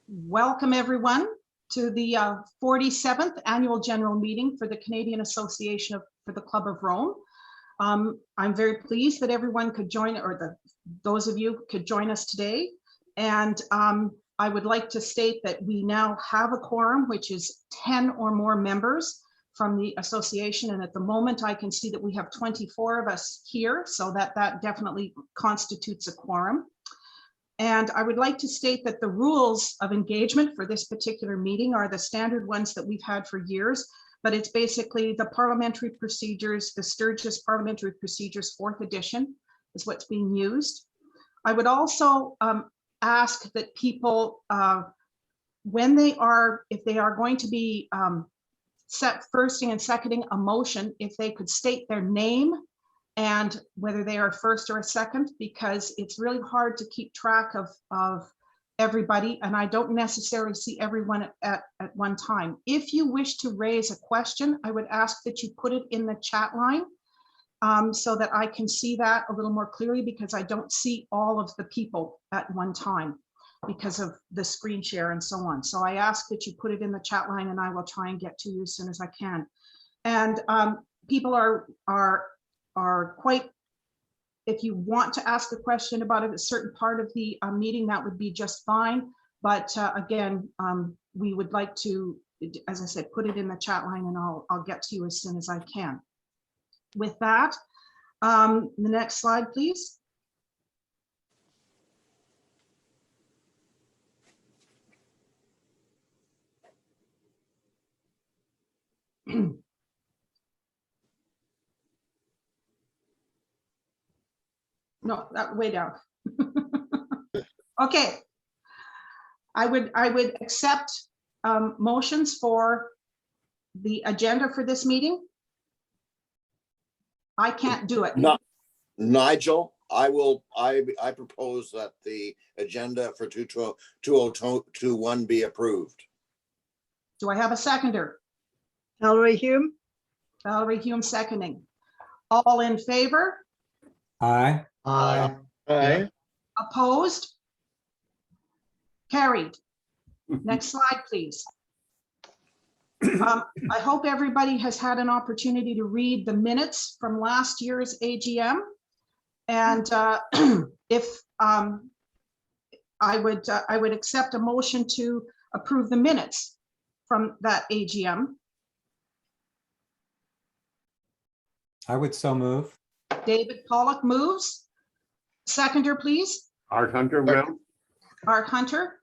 Welcome everyone to the 47th annual general meeting for the Canadian Association for the Club of Rome. I'm very pleased that everyone could join, or those of you could join us today. And I would like to state that we now have a quorum, which is 10 or more members from the association. And at the moment I can see that we have 24 of us here, so that definitely constitutes a quorum. And I would like to state that the rules of engagement for this particular meeting are the standard ones that we've had for years, but it's basically the parliamentary procedures, the Sturgis Parliamentary Procedures 4th edition is what's being used. I would also ask that people, if they are going to be firsting and seconding a motion, if they could state their name and whether they are first or a second, because it's really hard to keep track of everybody, and I don't necessarily see everyone at one time. If you wish to raise a question, I would ask that you put it in the chat line so that I can see that a little more clearly, because I don't see all of the people at one time because of the screen share and so on. So I ask that you put it in the chat line, and I will try and get to you as soon as I can. And people are quite, if you want to ask a question about a certain part of the meeting, that would be just fine. But again, we would like to, as I said, put it in the chat line, and I'll get to you as soon as I can. With that, the next slide, please. No, that way down. Okay. I would accept motions for the agenda for this meeting. I can't do it. No, Nigel, I propose that the agenda for 2021 be approved. Do I have a seconder? Valerie Hume. Valerie Hume seconding. All in favor? Aye. Aye. Aye. Opposed? Carried. Next slide, please. I hope everybody has had an opportunity to read the minutes from last year's AGM. And if I would accept a motion to approve the minutes from that AGM. I would so move. David Pollock moves. Seconder, please. Art Hunter will. Art Hunter.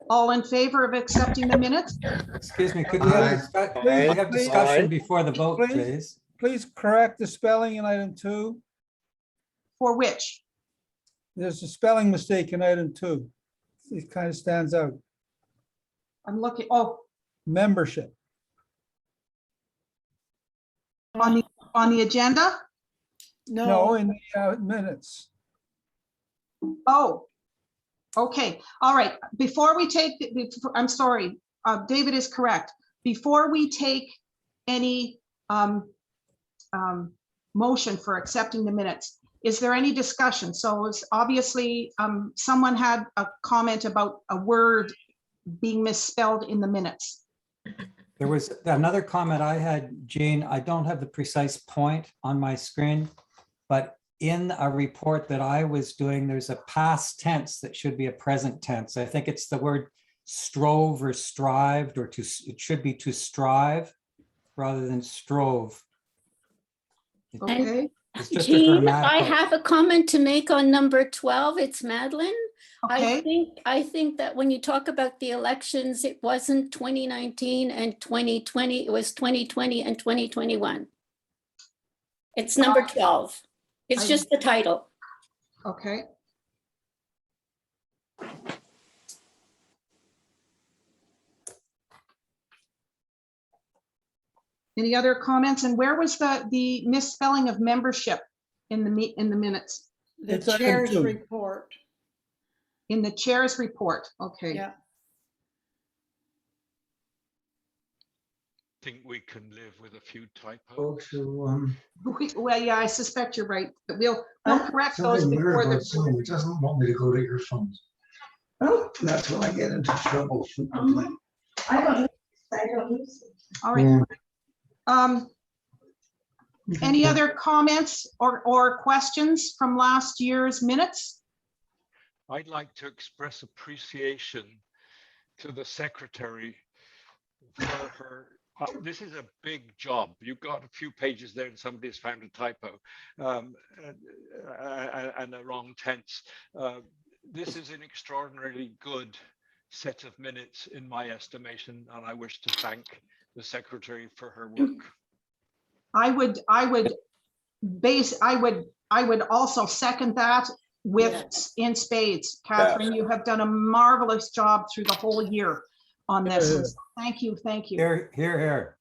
All in favor of accepting the minutes? Excuse me, could we have discussion before the vote, please? Please correct the spelling in item 2. For which? There's a spelling mistake in item 2. It kind of stands out. I'm looking, oh, Membership. on the agenda? No, in the minutes. Oh, okay. All right. Before we take, I'm sorry, David is correct. Before we take any motion for accepting the minutes, is there any discussion? So it's obviously someone had a comment about a word being misspelled in the minutes. There was another comment I had, Jean. I don't have the precise point on my screen, but in a report that I was doing, there's a past tense that should be a present tense. I think it's the word strove or strived, or it should be to strive rather than strove. Okay. It's just Jean, I have a comment to make on number 12. It's Madeline. Okay. I think that when you talk about the elections, it wasn't 2019 and 2020. It was 2020 and 2021. It's number 12. It's just the title. Okay. Any other comments? And where was the misspelling of membership in the minutes? The chair's report. In the chair's report. Okay. Yeah. Think we can live with a few typos. Well, yeah, I suspect you're right, but we'll correct those before the. It doesn't want me to go to your phone. Oh, that's when I get into trouble. I don't use it. All right. Any other comments or questions from last year's minutes? I'd like to express appreciation to the secretary for her. This is a big job. You've got a few pages there and somebody's found a typo and a wrong tense. This is an extraordinarily good set of minutes in my estimation, and I wish to thank the secretary for her work. I would also second that with in spades. Catherine, you have done a marvelous job through the whole year on this. Thank you, thank you. Here, here, here.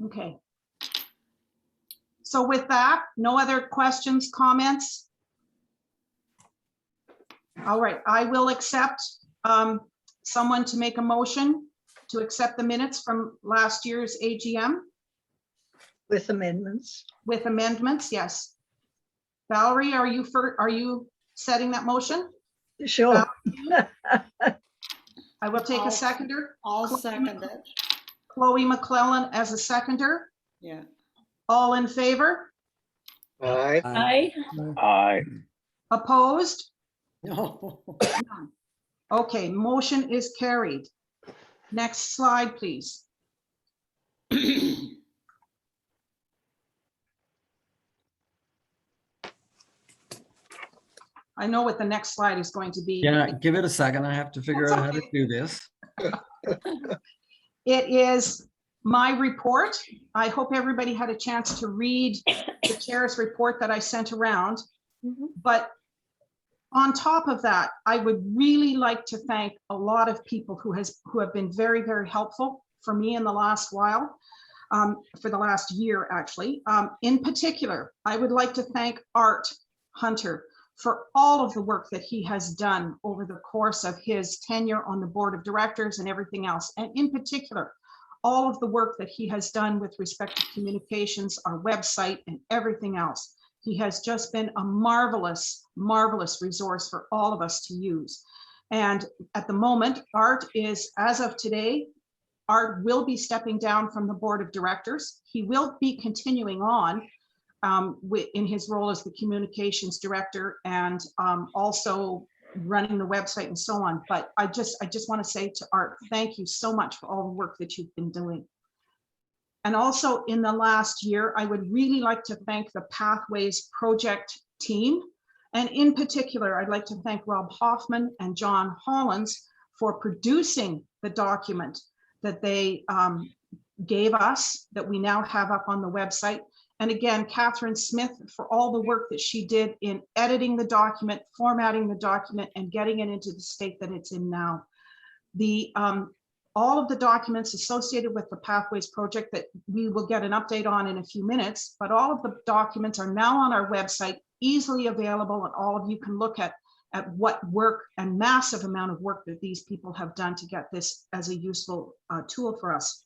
Okay. So with that, no other questions, comments? All right, I will accept someone to make a motion to accept the minutes from last year's AGM. With amendments. With amendments, yes. Valerie, are you setting that motion? Sure. I will take I'll- a seconder. I'll second it. Chloe McClellan as a seconder. Yeah. All in favor? Aye. Opposed? No. None. Okay, motion is carried. Next slide, please. I know what the next slide is going to be. Yeah, give it a second. I have to figure That's out how to okay. do this. It is my report. I hope everybody had a chance to read the chair's report that I sent around. But on top of that, I would really like to thank a lot of people who have been very, very helpful for me in the last while, for the last year, actually. In particular, I would like to thank Art Hunter for all of the work that he has done over the course of his tenure on the board of directors and everything else. And in particular, all of the work that he has done with respect to communications, our website, and everything else. He has just been a marvelous, marvelous resource for all of us to use. And at the moment, Art is, as of today, Art will be stepping down from the board of directors. He will be continuing on in his role as the communications director and also running the website and so on. But I just want to say to Art, thank you so much for all the work that you've been doing. And also in the last year, I would really like to thank the Pathways project team. And in particular, I'd like to thank Rob Hoffman and John Hollins for producing the document that they gave us that we now have up on the website. And again, Catherine Smith for all the work that she did in editing the document, formatting the document, and getting it into the state that it's in now. All of the documents associated with the Pathways project that we will get an update on in a few minutes, but all of the documents are now on our website, easily available, and all of you can look at what work and massive amount of work that these people have done to get this as a useful tool for us.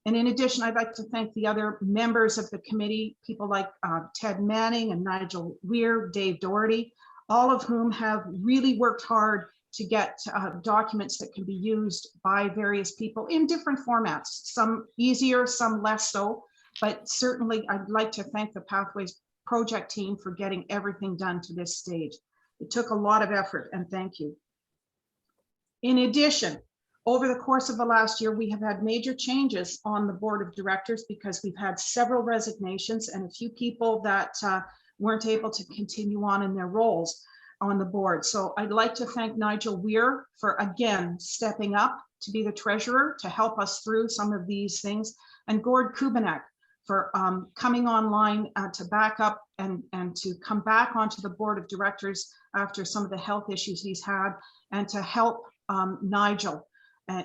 And in addition, I'd like to thank the other members of the committee, people like Ted Manning and Nigel Weir, Dave Doherty, all of whom have really worked hard to get documents that can be used by various people in different formats, some easier, some less so, but certainly I'd like to thank the Pathways project team for getting everything done to this stage. It took a lot of effort, and thank you. In addition, over the course of the last year, we have had major changes on the board of directors because we've had several resignations and a few people that weren't able to continue on in their roles on the board. So I'd like to thank Nigel Weir for, again, stepping up to be the treasurer to help us through some of these things, and Gord Kubanek for coming online to back up and to come back onto the board of directors after some of the health issues he's had, and to help Nigel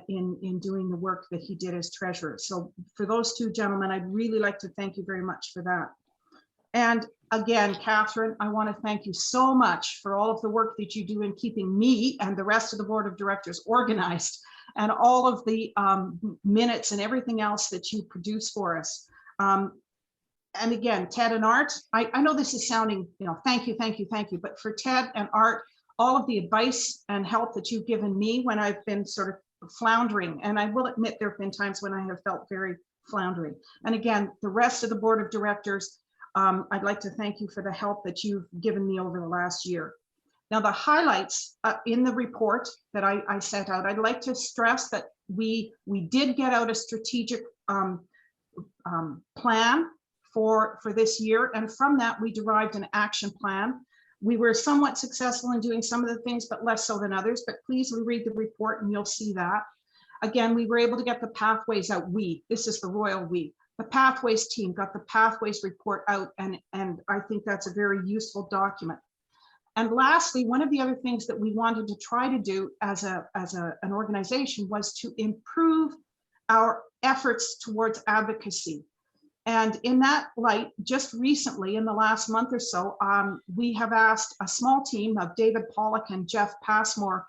in doing the work that he did as treasurer. So for those two gentlemen, I'd really like to thank you very much for that. And again, Catherine, I want to thank you so much for all of the work that you do in keeping me and the rest of the board of directors organized, and all of the minutes and everything else that you produce for us. And again, Ted and Art, I know this is sounding, thank you, but for Ted and Art, all of the advice and help that you've given me when I've been sort of floundering. And I will admit there have been times when I have felt very floundering. And again, the rest of the board of directors, I'd like to thank you for the help that you've given me over the last year. Now, the highlights in the report that I sent out, I'd like to stress that we did get out a strategic plan for this year. And from that, we derived an action plan. We were somewhat successful in doing some of the things, but less so than others. But please read the report and you'll see that. Again, we were able to get the pathways out. This is the royal we. The pathways team got the pathways report out, and I think that's a very useful document. And lastly, one of the other things that we wanted to try to do as an organization was to improve our efforts towards advocacy. And in that light, just recently, in the last month or so, we have asked a small team of David Pollock and Jeff Passmore,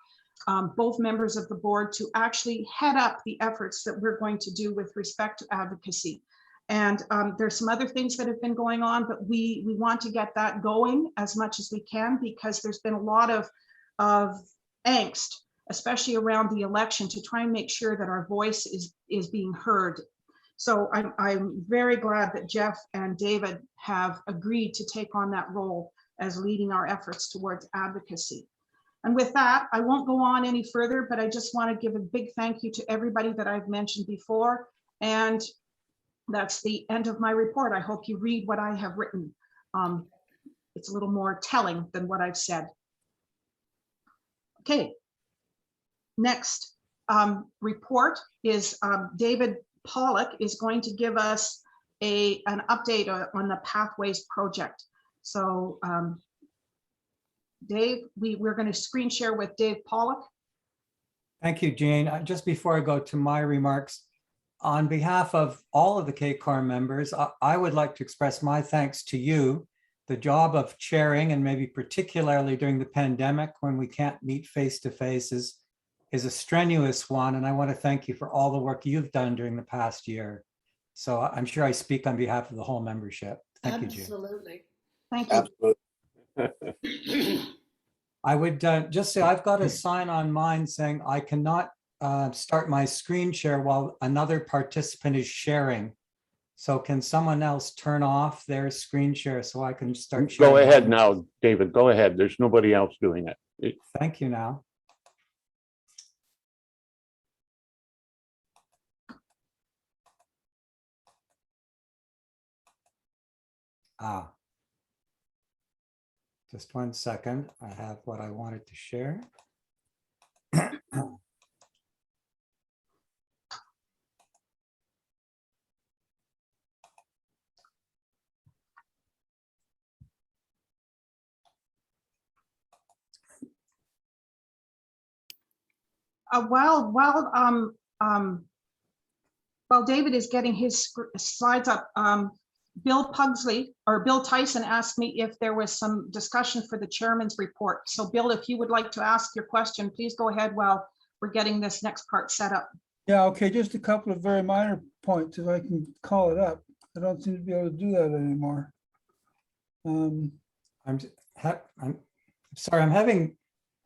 both members of the board, to actually head up the efforts that we're going to do with respect to advocacy. And there's some other things that have been going on, but we want to get that going as much as we can, because there's been a lot of angst, especially around the election, to try and make sure that our voice is being heard. So I'm very glad that Jeff and David have agreed to take on that role as leading our efforts towards advocacy. And with that, I won't go on any further, but I just want to give a big thank you to everybody that I've mentioned before. And that's the end of my report. I hope you read what I have written. It's a little more telling than what I've said. Okay. Next report is David Pollock is going to give us an update on the Pathways project. So Dave, we're going to screen share with Dave Pollock. Thank you, Jane. Just before I go to my remarks, on behalf of all of the CACOR members, I would like to express my thanks to you. The job of chairing, and maybe particularly during the pandemic when we can't meet face-to-face, is a strenuous one. And I want to thank you for all the work you've done during the past year. So I'm sure I speak on behalf of the whole membership. Thank you, Jane. Absolutely. Thank you. Absolutely. I would just say I've got a sign on mine saying I cannot start my screen share while another participant is sharing. So can someone else turn off their screen share so I can start sharing? Go ahead now, David. Go ahead. There's nobody else doing it. Thank you now. Just 1 second. I have what I wanted to share. While David is getting his slides up, Bill Tyson asked me if there was some discussion for the chairman's report. So Bill, if you would like to ask your question, please go ahead while we're getting this next part set up. Yeah, okay, just a couple of very minor points, if I can call it up. I don't seem to be able to do that anymore. I'm sorry, I'm having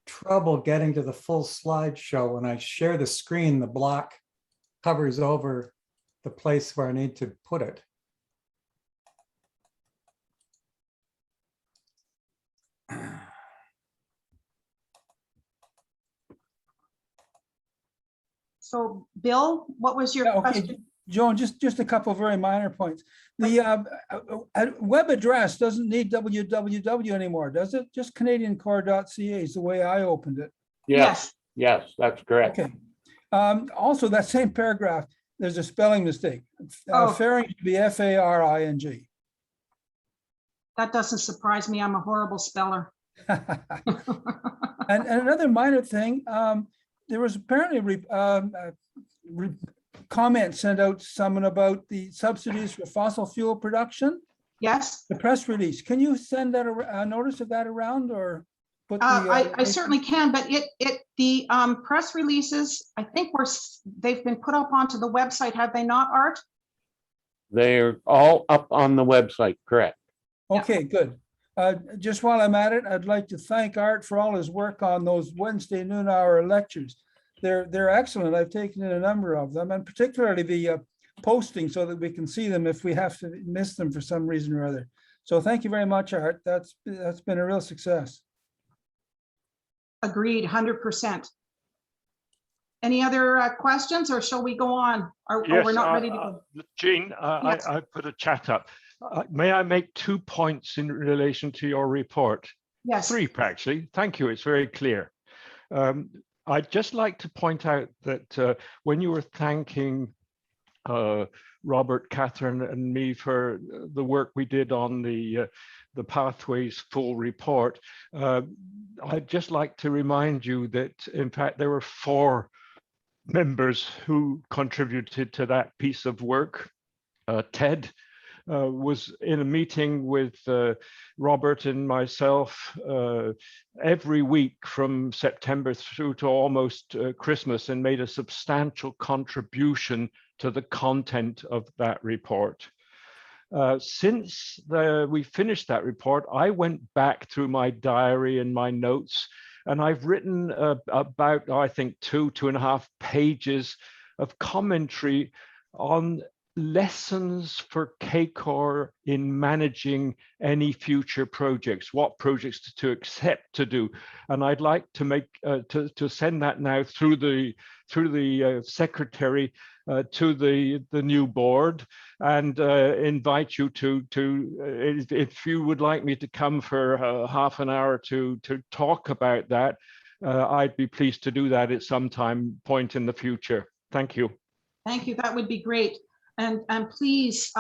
trouble getting to the full slideshow. When I share the screen, the block covers over the place where I need to put it. So Bill, what was your Yeah, okay, question? Joan, just a couple of very minor points. The web address doesn't need www anymore, does it? Just canadiancor.ca is the way I opened it. Yes, yes, that's correct. Okay. Also, that same paragraph, there's a spelling mistake. Faring should be F-A-R-I-N-G. That doesn't surprise me. I'm a horrible speller. And another minor thing, there was apparently comment sent out to someone about the subsidies for fossil fuel production. Yes, The press release. Can you send that a notice of that around, or put the? I certainly can, but the press releases, I think they've been put up onto the website, have they not, Art? They're all up on the website, correct? Okay, good. Just while I'm at it, I'd like to thank Art for all his work on those Wednesday noon hour lectures. They're excellent. I've taken in a number of them, and particularly the posting so that we can see them if we have to miss them for some reason or other. So thank you very much, Art. That's been a real success. Agreed, 100%. Any other questions, or shall we go on? Or Yes, we're not ready to go? Jean, Yes. I put a chat up. May I make 2 points in relation to your report? Yes. 3, actually. Thank you. It's very clear. I'd just like to point out that when you were thanking Robert, Catherine, and me for the work we did on the Pathways full report, I'd just like to remind you that, in fact, there were 4 members who contributed to that piece of work. Ted was in a meeting with Robert and myself every week from September through to almost Christmas, and made a substantial contribution to the content of that report. Since we finished that report, I went back through my diary and my notes, and I've written about, I think, 2.5 pages of commentary on lessons for CACOR in managing any future projects, what projects to accept to do. And I'd like to make to send that now through the secretary to the new board, and invite you to if you would like me to come for half an hour to talk about that, I'd be pleased to do that at some point in the future. Thank you. Thank you. That would be great. And please,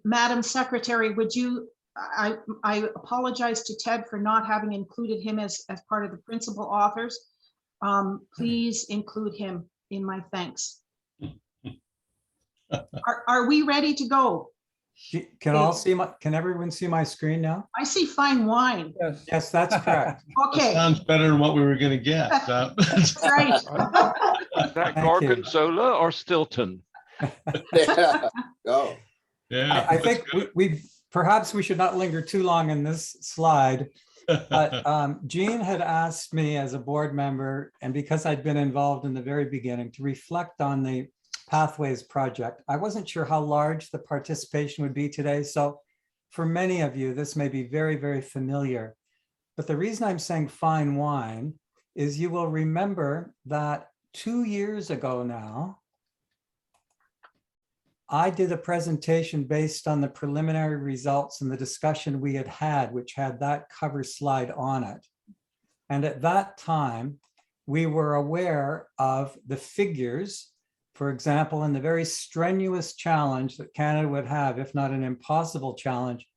Madam Secretary, would you, I apologize to Ted for not having included him as part of the principal authors. Please include him in my thanks. Are we ready to go? Can everyone see my screen now? I see fine wine. Yes. Yes, that's correct. Okay, Sounds better than what we were gonna get. that's right. Is that Thank you. Gorgonzola or Stilton? Yeah. Go. Yeah. I think perhaps we should not linger too long in this slide. But Jean had asked me as a board member, and because I'd been involved in the very beginning, to reflect on the Pathways project. I wasn't sure how large the participation would be today. So for many of you, this may be very, very familiar. But the reason I'm saying fine wine is you will remember that 2 years ago now, I did a presentation based on the preliminary results and the discussion we had, which had that cover slide on it. And at that time, we were aware of the figures, for example, in the very strenuous challenge that Canada would have, if not an impossible challenge,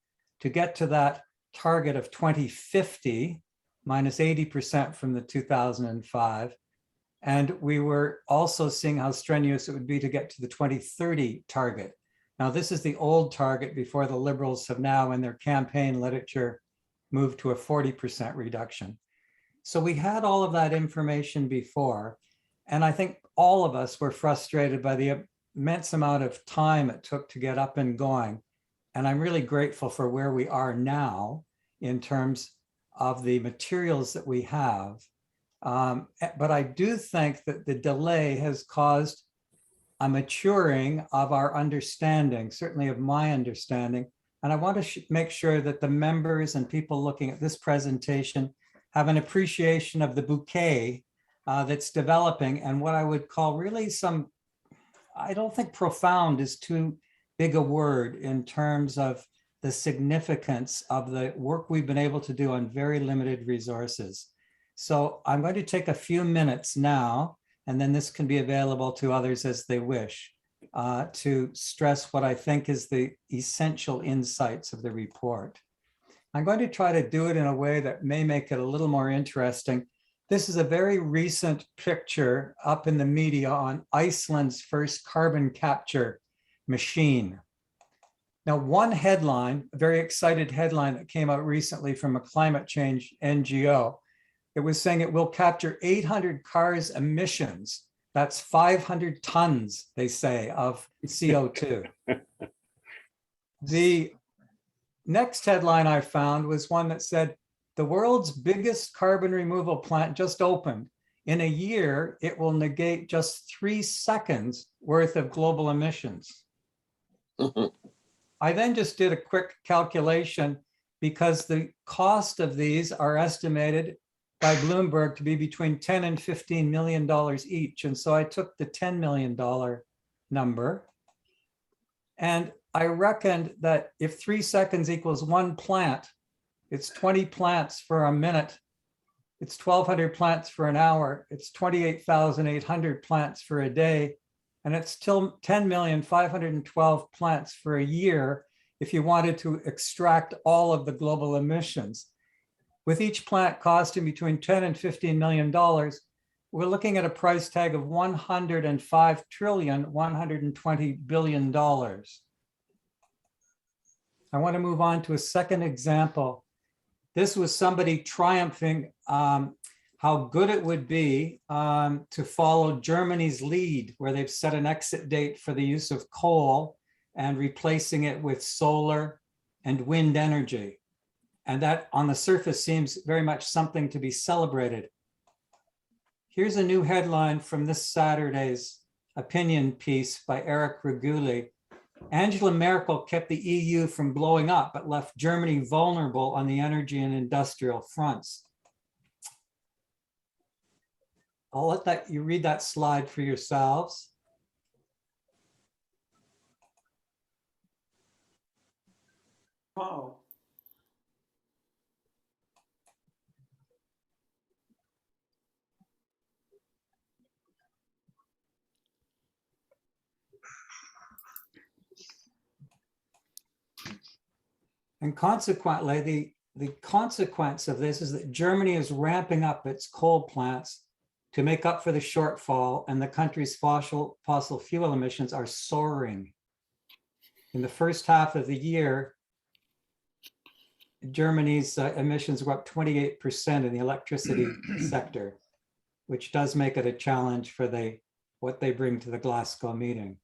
to get to that target of 2050, minus 80% from the 2005. And we were also seeing how strenuous it would be to get to the 2030 target. Now, this is the old target before the Liberals have now, in their campaign literature, moved to a 40% reduction. So we had all of that information before. And I think all of us were frustrated by the immense amount of time it took to get up and going. And I'm really grateful for where we are now in terms of the materials that we have. But I do think that the delay has caused a maturing of our understanding, certainly of my understanding. And I want to make sure that the members and people looking at this presentation have an appreciation of the bouquet that's developing, and what I would call really some, I don't think profound is too big a word in terms of the significance of the work we've been able to do on very limited resources. So I'm going to take a few minutes now, and then this can be available to others as they wish, to stress what I think is the essential insights of the report. I'm going to try to do it in a way that may make it a little more interesting. This is a very recent picture up in the media on Iceland's first carbon capture machine. Now, one headline, a very excited headline that came out recently from a climate change NGO, it was saying it will capture 800 cars emissions. That's 500 tons, they say, of CO2. The next headline I found was one that said, the world's biggest carbon removal plant just opened. In a year, it will negate just 3 seconds worth of global emissions. I then just did a quick calculation because the cost of these are estimated by Bloomberg to be between $10 and $15 million each. And so I took the $10 million number. And I reckoned that if 3 seconds equals 1 plant, it's 20 plants for a minute. It's 1,200 plants for an hour. It's 28,800 plants for a day. And it's still 10,512 plants for a year if you wanted to extract all of the global emissions. With each plant costing between $10 and $15 million, we're looking at a price tag of $105,120 billion. I want to move on to a second example. This was somebody triumphing how good it would be to follow Germany's lead, where they've set an exit date for the use of coal and replacing it with solar and wind energy. And that on the surface seems very much something to be celebrated. Here's a new headline from this Saturday's opinion piece by Eric Reguli. Angela Merkel kept the EU from blowing up, but left Germany vulnerable on the energy and industrial fronts. I'll let you read that slide for yourselves. Wow. And consequently, the consequence of this is that Germany is ramping up its coal plants to make up for the shortfall, and the country's fossil fuel emissions are soaring. In the first half of the year, Germany's emissions were up 28% in the electricity sector, which does make it a challenge for what they bring to the Glasgow meeting.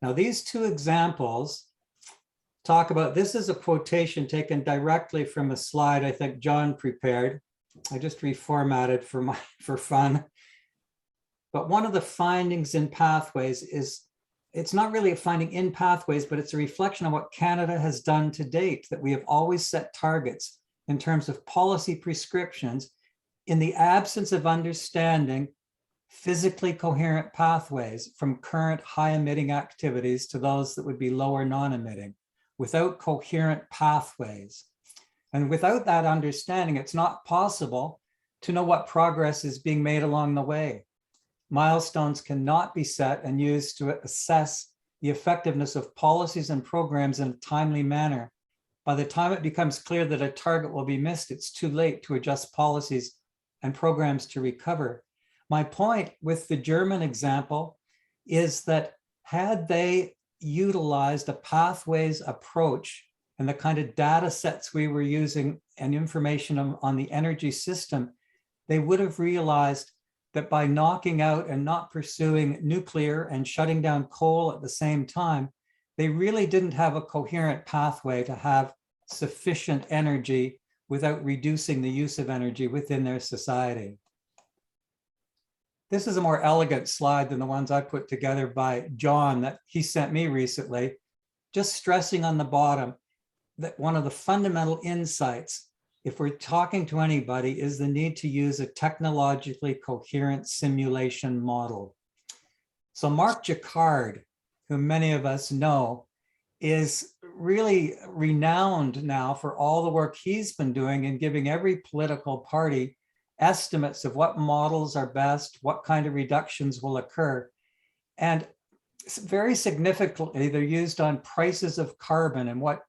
Now, these two examples talk about, this is a quotation taken directly from a slide I think John prepared. I just reformatted for fun. But one of the findings in pathways is, it's not really a finding in pathways, but it's a reflection of what Canada has done to date, that we have always set targets in terms of policy prescriptions in the absence of understanding physically coherent pathways from current high emitting activities to those that would be lower non-emitting, without coherent pathways. And without that understanding, it's not possible to know what progress is being made along the way. Milestones cannot be set and used to assess the effectiveness of policies and programs in a timely manner. By the time it becomes clear that a target will be missed, it's too late to adjust policies and programs to recover. My point with the German example is that had they utilized a pathways approach and the kind of data sets we were using and information on the energy system, they would have realized that by knocking out and not pursuing nuclear and shutting down coal at the same time, they really didn't have a coherent pathway to have sufficient energy without reducing the use of energy within their society. This is a more elegant slide than the ones I put together by John that he sent me recently, just stressing on the bottom that one of the fundamental insights, if we're talking to anybody, is the need to use a technologically coherent simulation model. So Mark Jacquard, who many of us know, is really renowned now for all the work he's been doing in giving every political party estimates of what models are best, what kind of reductions will occur. And very significantly, they're used on prices of carbon and what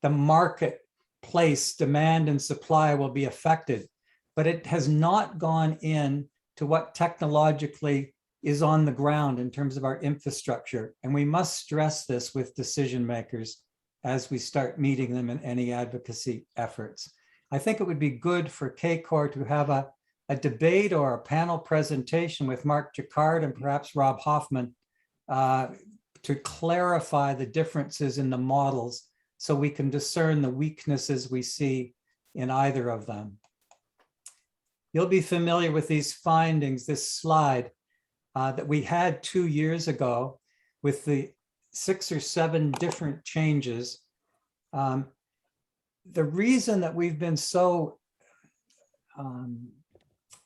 the marketplace demand and supply will be affected. But it has not gone in to what technologically is on the ground in terms of our infrastructure. And we must stress this with decision makers as we start meeting them in any advocacy efforts. I think it would be good for CACOR to have a debate or a panel presentation with Mark Jacquard and perhaps Rob Hoffman to clarify the differences in the models so we can discern the weaknesses we see in either of them. You'll be familiar with these findings, this slide that we had 2 years ago with the 6 or 7 different changes. The reason that we've been so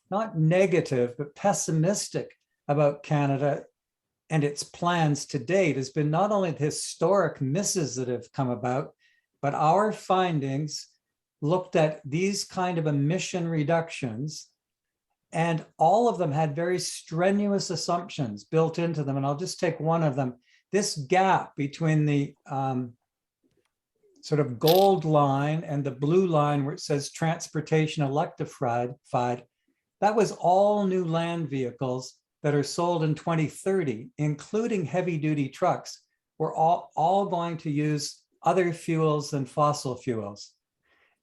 not negative, but pessimistic about Canada and its plans to date has been not only the historic misses that have come about, but our findings looked at these kind of emission reductions, and all of them had very strenuous assumptions built into them. And I'll just take one of them. This gap between the sort of gold line and the blue line where it says transportation electrified, that was all new land vehicles that are sold in 2030, including heavy duty trucks, were all going to use other fuels than fossil fuels.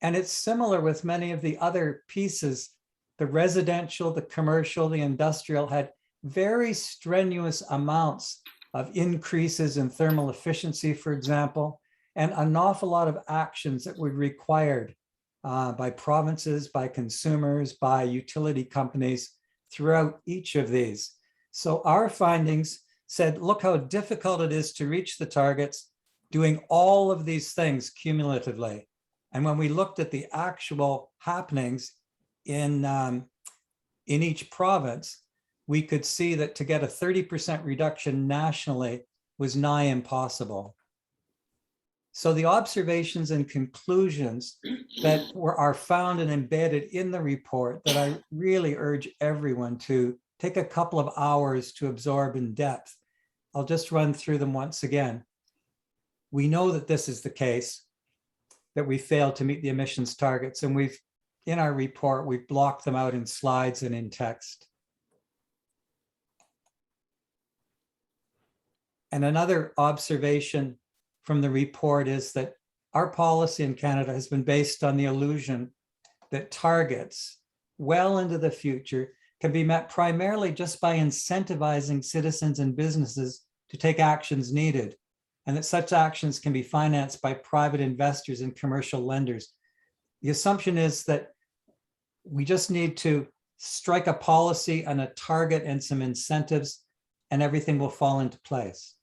And it's similar with many of the other pieces. The residential, the commercial, the industrial had very strenuous amounts of increases in thermal efficiency, for example, and an awful lot of actions that were required by provinces, by consumers, by utility companies throughout each of these. So our findings said, look how difficult it is to reach the targets doing all of these things cumulatively. And when we looked at the actual happenings in each province, we could see that to get a 30% reduction nationally was nigh impossible. So the observations and conclusions that are found and embedded in the report that I really urge everyone to take a couple of hours to absorb in depth. I'll just run through them once again. We know that this is the case, that we failed to meet the emissions targets, and in our report, we've blocked them out in slides and in text. And another observation from the report is that our policy in Canada has been based on the illusion that targets well into the future can be met primarily just by incentivizing citizens and businesses to take actions needed, and that such actions can be financed by private investors and commercial lenders. The assumption is that we just need to strike a policy and a target and some incentives, and everything will fall into place.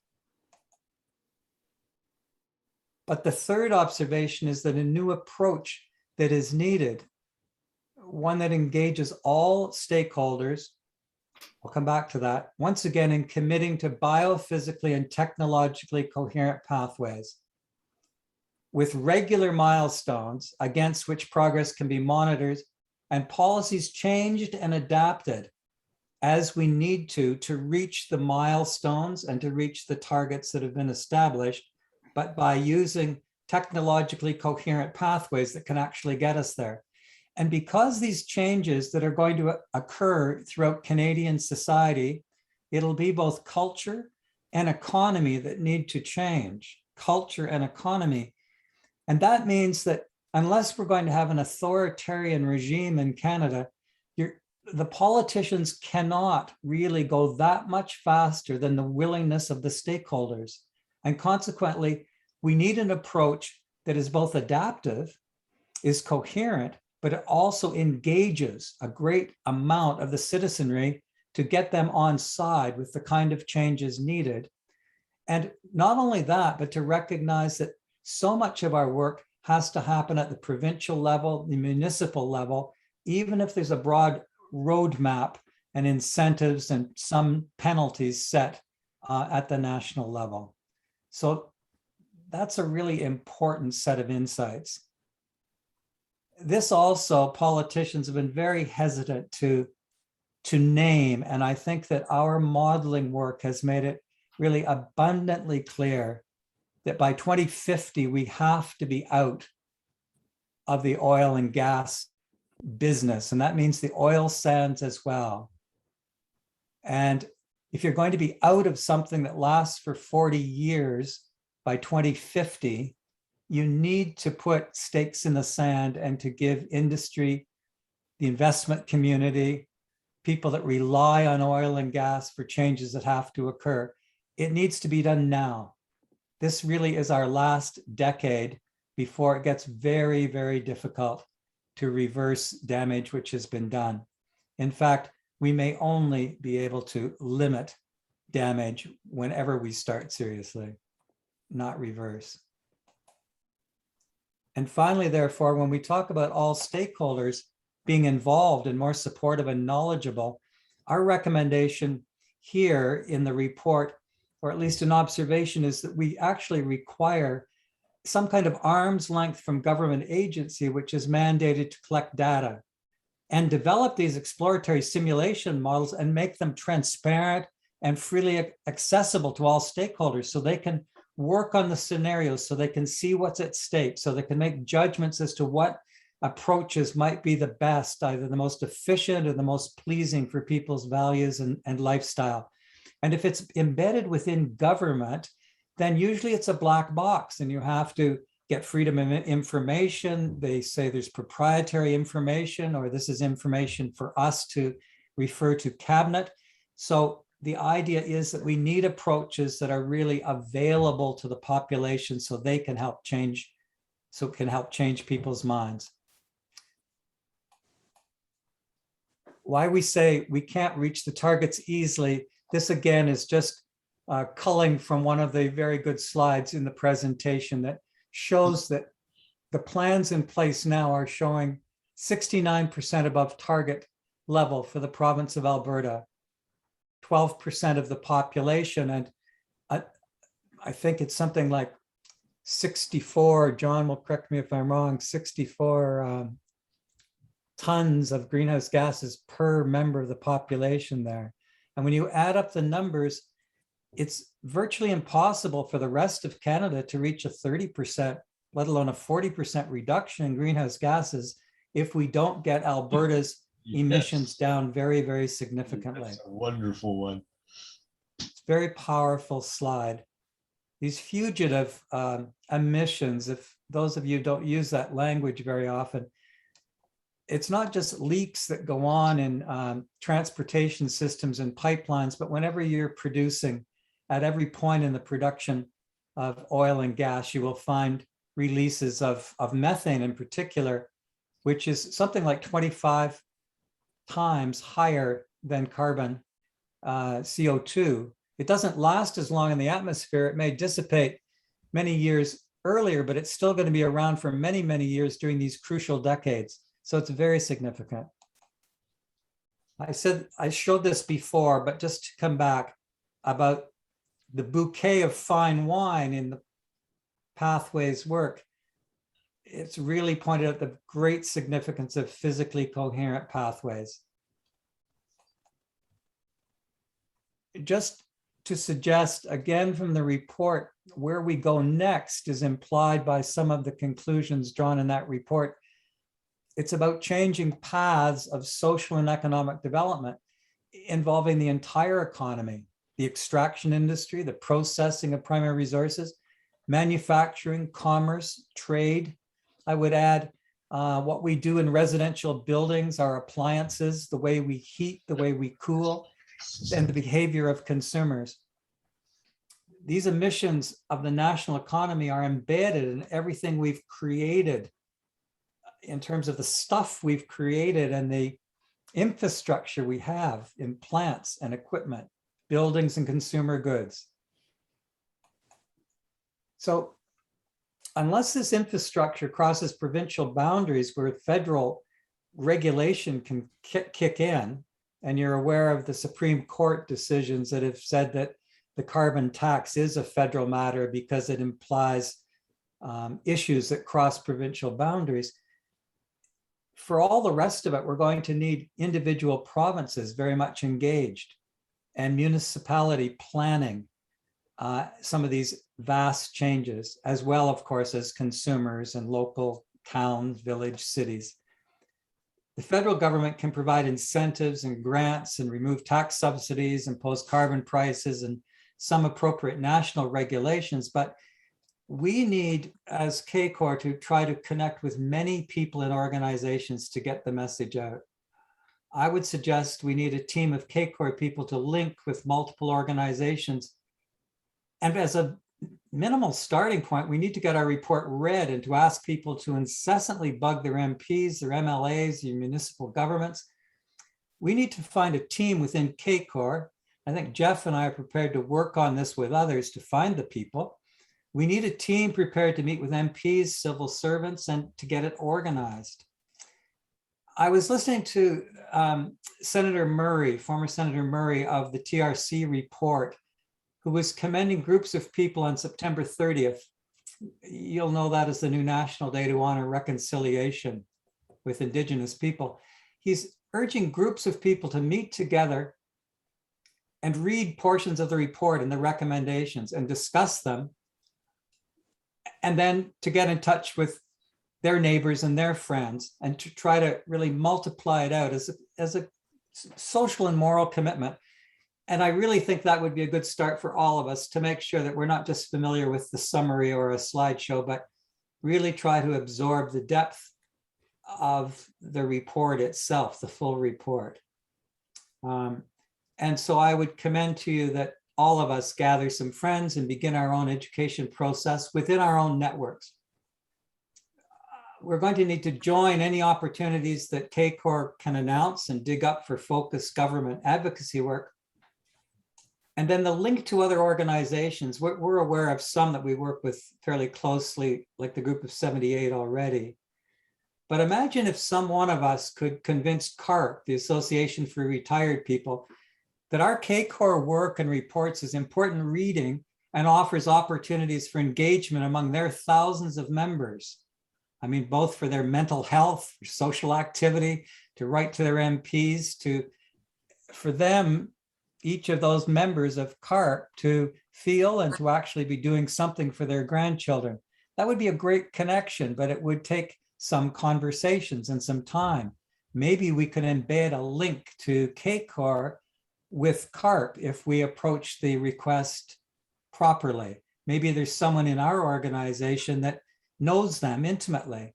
But the third observation is that a new approach that is needed, one that engages all stakeholders, I'll come back to that, once again in committing to biophysically and technologically coherent pathways with regular milestones against which progress can be monitored and policies changed and adapted as we need to reach the milestones and to reach the targets that have been established, but by using technologically coherent pathways that can actually get us there. And because these changes that are going to occur throughout Canadian society, it'll be both culture and economy that need to change, culture and economy. And that means that unless we're going to have an authoritarian regime in Canada, the politicians cannot really go that much faster than the willingness of the stakeholders. And consequently, we need an approach that is both adaptive, is coherent, but it also engages a great amount of the citizenry to get them on side with the kind of changes needed. And not only that, but to recognize that so much of our work has to happen at the provincial level, the municipal level, even if there's a broad roadmap and incentives and some penalties set at the national level. So that's a really important set of insights. This also, politicians have been very hesitant to name, and I think that our modeling work has made it really abundantly clear that by 2050, we have to be out of the oil and gas business, and that means the oil sands as well. And if you're going to be out of something that lasts for 40 years by 2050, you need to put stakes in the sand and to give industry, the investment community, people that rely on oil and gas for changes that have to occur. It needs to be done now. This really is our last decade before it gets very, very difficult to reverse damage which has been done. In fact, we may only be able to limit damage whenever we start seriously, not reverse. And finally, therefore, when we talk about all stakeholders being involved and more supportive and knowledgeable, our recommendation here in the report, or at least an observation, is that we actually require some kind of arm's length from government agency, which is mandated to collect data and develop these exploratory simulation models and make them transparent and freely accessible to all stakeholders so they can work on the scenarios, so they can see what's at stake, so they can make judgments as to what approaches might be the best, either the most efficient or the most pleasing for people's values and lifestyle. And if it's embedded within government, then usually it's a black box and you have to get freedom of information. They say there's proprietary information, or this is information for us to refer to cabinet. So the idea is that we need approaches that are really available to the population so they can help change, so it can help change people's minds. Why we say we can't reach the targets easily, this again is just culling from one of the very good slides in the presentation that shows that the plans in place now are showing 69% above target level for the province of Alberta, 12% of the population, and I think it's something like 64, John will correct me if I'm wrong, 64 tons of greenhouse gases per member of the population there. And when you add up the numbers, it's virtually impossible for the rest of Canada to reach a 30%, let alone a 40% reduction in greenhouse gases if we don't get Alberta's emissions down very, very significantly. That's a wonderful one. It's a very powerful slide. These fugitive emissions, if those of you don't use that language very often, it's not just leaks that go on in transportation systems and pipelines, but whenever you're producing, at every point in the production of oil and gas, you will find releases of methane in particular, which is something like 25 times higher than carbon CO2. It doesn't last as long in the atmosphere. It may dissipate many years earlier, but it's still going to be around for many, many years during these crucial decades. So it's very significant. I said, I showed this before, but just to come back about the bouquet of fine wine in the pathways work, it's really pointed out the great significance of physically coherent pathways. Just to suggest again from the report, where we go next is implied by some of the conclusions drawn in that report. It's about changing paths of social and economic development involving the entire economy, the extraction industry, the processing of primary resources, manufacturing, commerce, trade. I would add what we do in residential buildings, our appliances, the way we heat, the way we cool, and the behavior of consumers. These emissions of the national economy are embedded in everything we've created in terms of the stuff we've created and the infrastructure we have in plants and equipment, buildings and consumer goods. So unless this infrastructure crosses provincial boundaries where federal regulation can kick in, and you're aware of the Supreme Court decisions that have said that the carbon tax is a federal matter because it implies issues that cross provincial boundaries. For all the rest of it, we're going to need individual provinces very much engaged and municipality planning some of these vast changes, as well, of course, as consumers and local towns, village, cities. The federal government can provide incentives and grants and remove tax subsidies, impose carbon prices and some appropriate national regulations, but we need, as CACOR, to try to connect with many people and organizations to get the message out. I would suggest we need a team of CACOR people to link with multiple organizations. And as a minimal starting point, we need to get our report read and to ask people to incessantly bug their MPs, their MLAs, your municipal governments. We need to find a team within CACOR. I think Jeff and I are prepared to work on this with others to find the people. We need a team prepared to meet with MPs, civil servants, and to get it organized. I was listening to Senator Murray, former Senator Murray of the TRC report, who was commending groups of people on September 30th. You'll know that as the new National Day to honor reconciliation with Indigenous people. He's urging groups of people to meet together and read portions of the report and the recommendations and discuss them, and then to get in touch with their neighbors and their friends and to try to really multiply it out as a social and moral commitment. And I really think that would be a good start for all of us to make sure that we're not just familiar with the summary or a slideshow, but really try to absorb the depth of the report itself, the full report. And so I would commend to you that all of us gather some friends and begin our own education process within our own networks. We're going to need to join any opportunities that CACOR can announce and dig up for focused government advocacy work. And then the link to other organizations, we're aware of some that we work with fairly closely, like the Group of 78 already. But imagine if some one of us could convince CARP, the Association for Retired People, that our CACOR work and reports is important reading and offers opportunities for engagement among their thousands of members. I mean, both for their mental health, for social activity, to write to their MPs, for them, each of those members of CARP to feel and to actually be doing something for their grandchildren. That would be a great connection, but it would take some conversations and some time. Maybe we could embed a link to CACOR with CARP if we approach the request properly. Maybe there's someone in our organization that knows them intimately.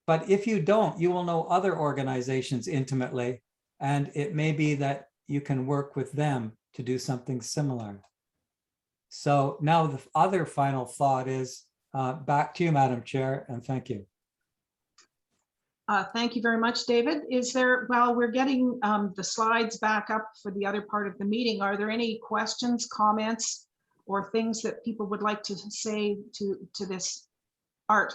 But if you don't, you will know other organizations intimately. And it may be that you can work with them to do something similar. So now the other final thought is back to you, Madam Chair, and thank you. Thank you very much, David. Is there, while we're getting the slides back up for the other part of the meeting, are there any questions, comments, or things that people would like to say to this Art?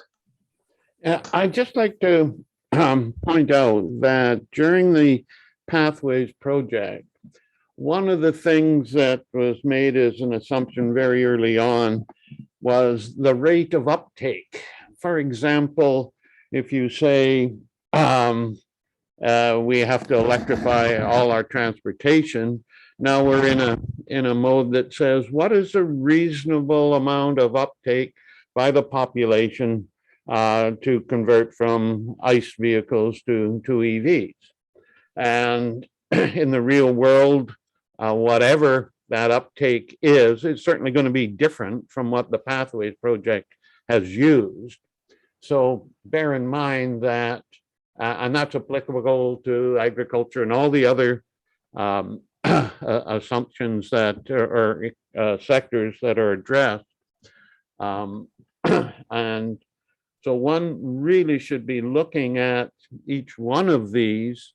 Yeah, I'd just like to point out that during the Pathways project, one of the things that was made as an assumption very early on was the rate of uptake. For example, if you say we have to electrify all our transportation, now we're in a mode that says, what is a reasonable amount of uptake by the population to convert from ICE vehicles to EVs? And in the real world, whatever that uptake is, it's certainly going to be different from what the Pathways project has used. So bear in mind that, and that's applicable to agriculture and all the other assumptions that or sectors that are addressed. And so one really should be looking at each one of these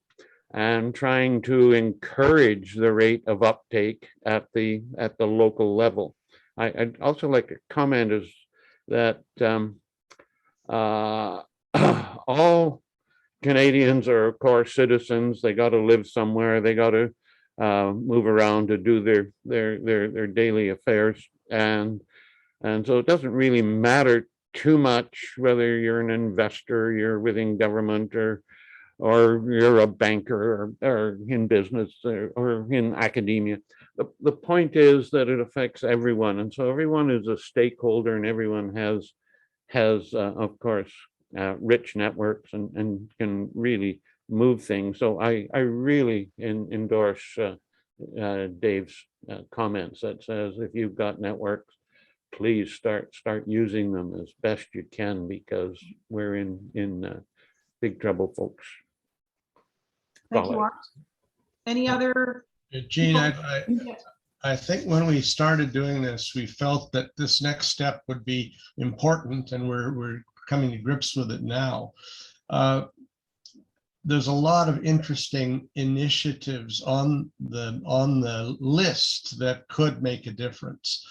and trying to encourage the rate of uptake at the local level. I'd also like to comment is that all Canadians are, of course, citizens. They got to live somewhere. They got to move around to do their daily affairs, and so it doesn't really matter too much whether you're an investor, you're within government, or you're a banker, or in business, or in academia. The point is that it affects everyone, and so everyone is a stakeholder, and everyone has of course rich networks and can really move things. So I really endorse Dave's comments that says if you've got networks, please start using them as best you can, because we're in big trouble, folks. Thank you, Art. Any other? Gene, I think when we started doing this, we felt that this next step would be important, and we're coming to grips with it now. There's a lot of interesting initiatives on the list that could make a difference.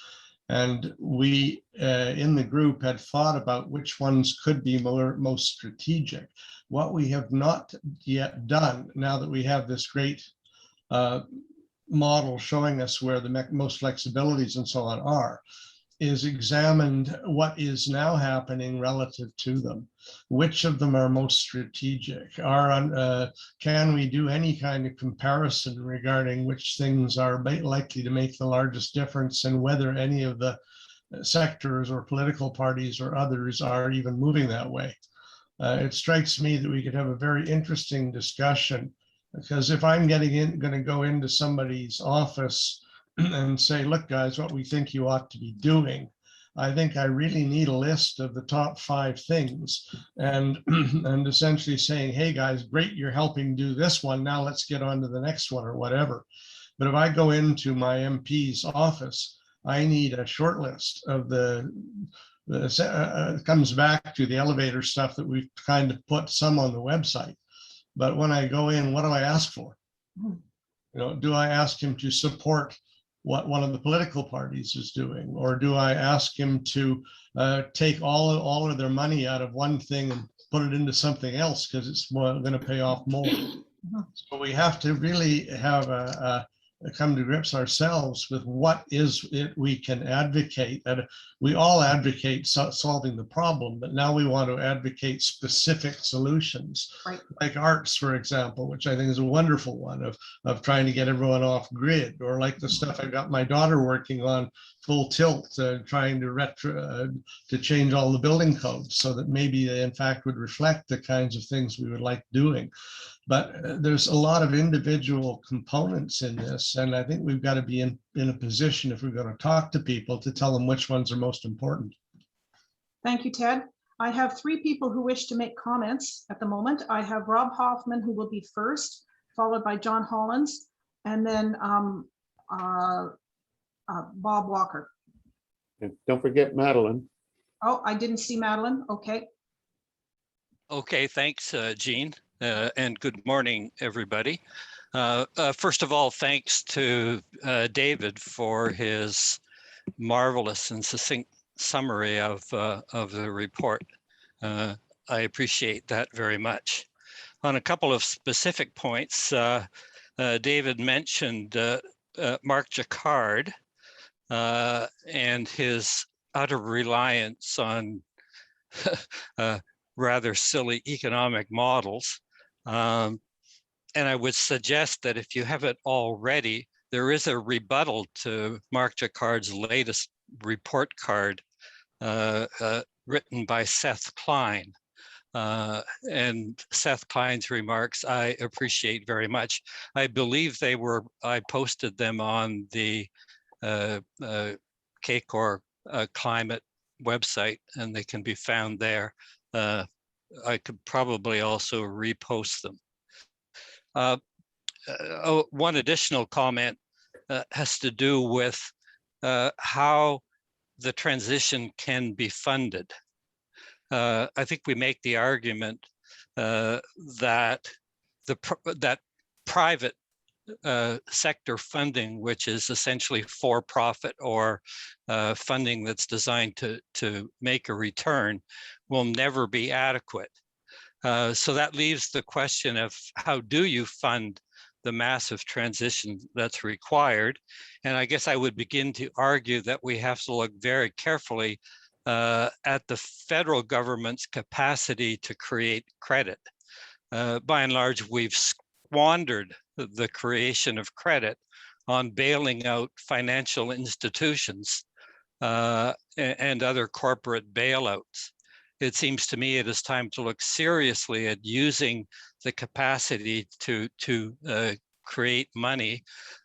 And we in the group had thought about which ones could be most strategic. What we have not yet done, now that we have this great model showing us where the most flexibilities and so on are, is examined what is now happening relative to them. Which of them are most strategic? Can we do any kind of comparison regarding which things are likely to make the largest difference, and whether any of the sectors or political parties or others are even moving that way? It strikes me that we could have a very interesting discussion, because if I'm going to go into somebody's office and say, look, guys, what we think you ought to be doing, I think I really need a list of the top 5 things, and and essentially saying, hey guys, great, you're helping do this one. Now let's get on to the next one or whatever. But if I go into my MP's office, I need a short list of it comes back to the elevator stuff that we've kind of put some on the website. But when I go in, what do I ask for? Do I ask him to support what one of the political parties is doing, or do I ask him to take all of their money out of one thing and put it into something else because it's going to pay off more? So we have to really have come to grips ourselves with what is it we can advocate. That we all advocate solving the problem, but now we want to advocate specific solutions, Right. Like arts, for example, which I think is a wonderful one of trying to get everyone off grid, or like the stuff I got my daughter working on full tilt, trying to change all the building codes so that maybe they in fact would reflect the kinds of things we would like doing. But there's a lot of individual components in this, and I think we've got to be in a position, if we're going to talk to people, to tell them which ones are most important. Thank you, Ted. I have 3 people who wish to make comments at the moment. I have Rob Hoffman, who will be first, followed by John Hollins, and then Bob Walker. And don't forget Madeline. Oh, I didn't see Madeline. Okay. Okay, thanks, Jean, and good morning, everybody. First of all, thanks to David for his marvelous and succinct summary of the report. I appreciate that very much. On a couple of specific points, David mentioned Mark Jacquard and his utter reliance on rather silly economic models. And I would suggest that if you haven't already, there is a rebuttal to Mark Jacquard's latest report card written by Seth Klein. And Seth Klein's remarks I appreciate very much. I believe I posted them on the CACOR climate website, and they can be found there. I could probably also repost them. One additional comment has to do with how the transition can be funded. I think we make the argument that private sector funding, which is essentially for-profit or funding that's designed to make a return, will never be adequate. So that leaves the question of how do you fund the massive transition that's required? And I guess I would begin to argue that we have to look very carefully at the federal government's capacity to create credit. By and large, we've squandered the creation of credit on bailing out financial institutions and other corporate bailouts. It seems to me it is time to look seriously at using the capacity to create money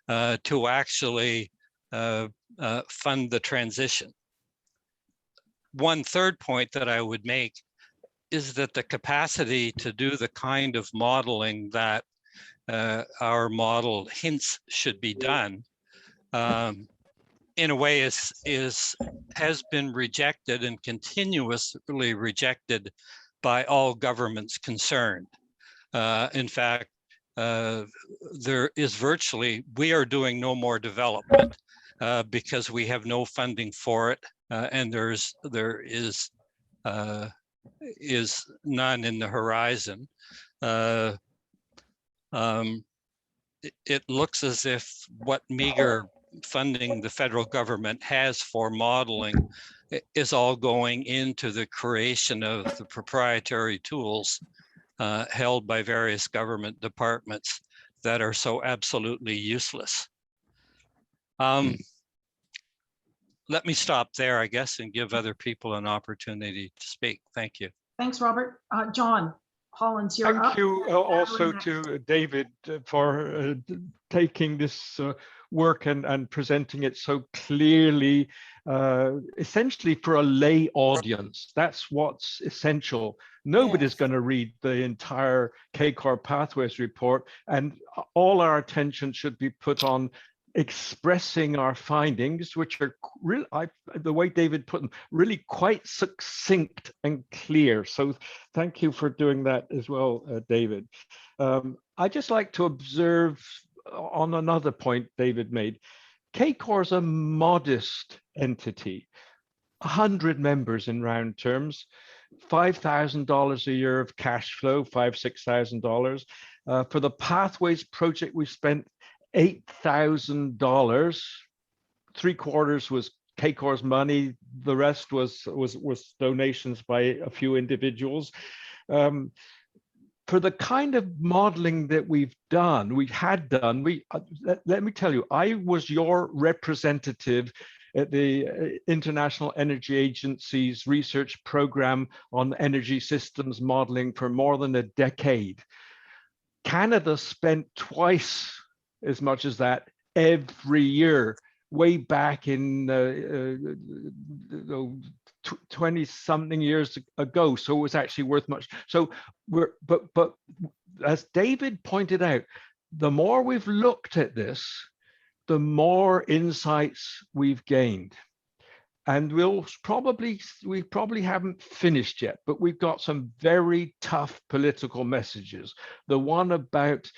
to actually fund the transition. One third point that I would make is that the capacity to do the kind of modeling that our model hints should be done in a way has been rejected and continuously rejected by all governments concerned. In fact, there is we are doing no more development because we have no funding for it, and there is none in the horizon. It looks as if what meager funding the federal government has for modeling is all going into the creation of the proprietary tools held by various government departments that are so absolutely useless. Let me stop there, I guess, and give other people an opportunity to speak. Thank you. Thanks, Robert. John Hollins, you're up. Thank you also to David for taking this work and presenting it so clearly, essentially for a lay audience. That's what's essential. Nobody's going to read the entire CACOR Pathways report, and all our attention should be put on expressing our findings, which are really, the way David put them, really quite succinct and clear. So thank you for doing that as well, David. I just like to observe on another point David made. CACOR is a modest entity, 100 members in round terms, $5,000 a year of cash flow, $6,000. For the Pathways project, we spent $8,000. 3/4 was CACOR's money. The rest was donations by a few individuals. For the kind of modeling that we had done, let me tell you, I was your representative at the International Energy Agency's research program on energy systems modeling for more than a decade. Canada spent twice as much as that every year, way back in 20-something years ago. So it was actually worth much. So but as David pointed out, the more we've looked at this, the more insights we've gained. And we probably haven't finished yet, but we've got some very tough political messages. The one about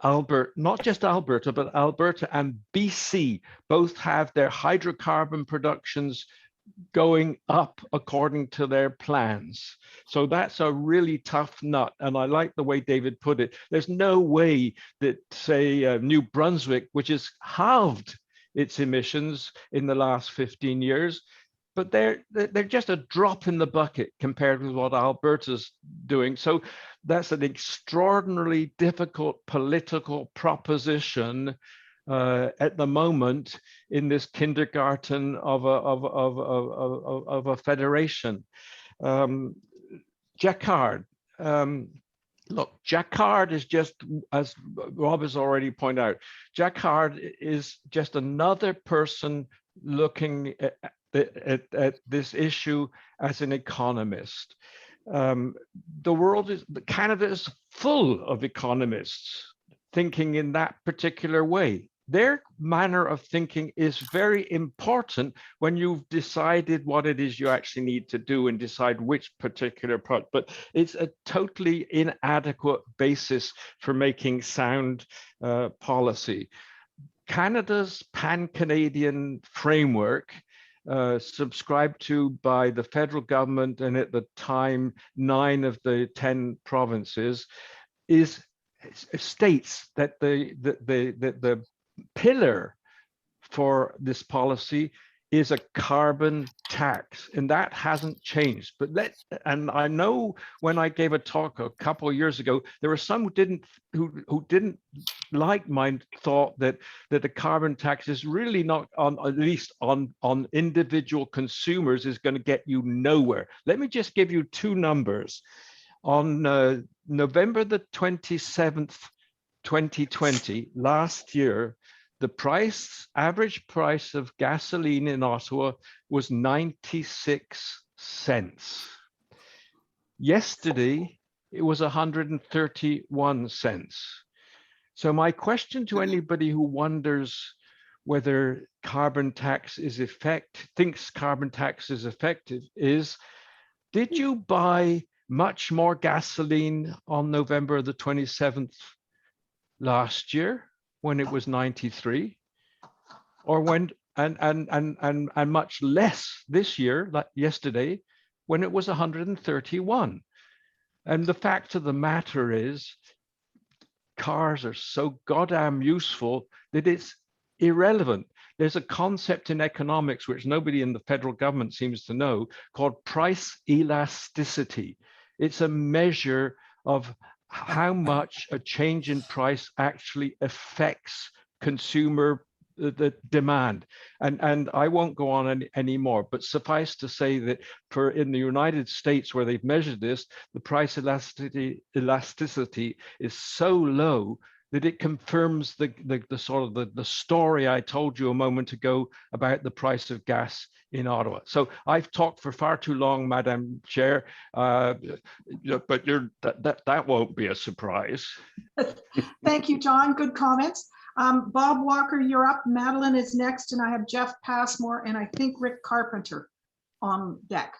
Alberta, not just Alberta, but Alberta and BC both have their hydrocarbon productions going up according to their plans. So that's a really tough nut. And I like the way David put it. There's no way that, say, New Brunswick, which has halved its emissions in the last 15 years, but they're just a drop in the bucket compared with what Alberta's doing. So that's an extraordinarily difficult political proposition at the moment in this kindergarten of a federation. Jacquard. Look, Jacquard is just, as Rob has already pointed out, Jacquard is just another person looking at this issue as an economist. Canada is full of economists thinking in that particular way. Their manner of thinking is very important when you've decided what it is you actually need to do and decide which particular part, but it's a totally inadequate basis for making sound policy. Canada's pan-Canadian framework, subscribed to by the federal government and at the time 9 of the 10 provinces, states that the pillar for this policy is a carbon tax, and that hasn't changed. And I know when I gave a talk a couple of years ago, there were some who didn't like my thought that the carbon tax is really not on, at least on individual consumers, is going to get you nowhere. Let me just give you 2 numbers. On November the 27th, 2020, last year, the average price of gasoline in Ottawa was 96 cents. Yesterday, it was 131 cents. So my question to anybody who wonders whether carbon tax is thinks carbon tax is effective is, did you buy much more gasoline on November the 27th last year when it was 93? Or when and much less this year, like yesterday, when it was 131? And the fact of the matter is, cars are so goddamn useful that it's irrelevant. There's a concept in economics which nobody in the federal government seems to know called price elasticity. It's a measure of how much a change in price actually affects consumer the demand. And I won't go on anymore, but suffice to say that for in the United States, where they've measured this, the price elasticity is so low that it confirms the sort of the story I told you a moment ago about the price of gas in Ottawa. So I've talked for far too long, Madam Chair, but that won't be a surprise. Thank you, John. Good comments. Bob Walker, you're up. Madeline is next, and I have Jeff Passmore and I think Rick Carpenter on deck.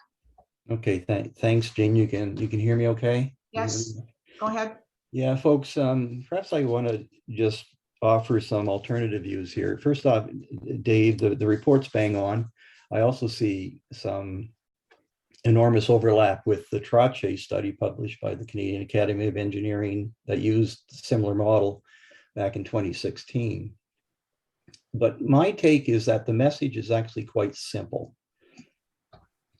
Okay, thanks, Jane. You can hear me okay? Yes, go ahead. Yeah, folks, perhaps I want to just offer some alternative views here. First off, Dave, the report's bang on. I also see some enormous overlap with the Trottier study published by the Canadian Academy of Engineering that used a similar model back in 2016. But my take is that the message is actually quite simple.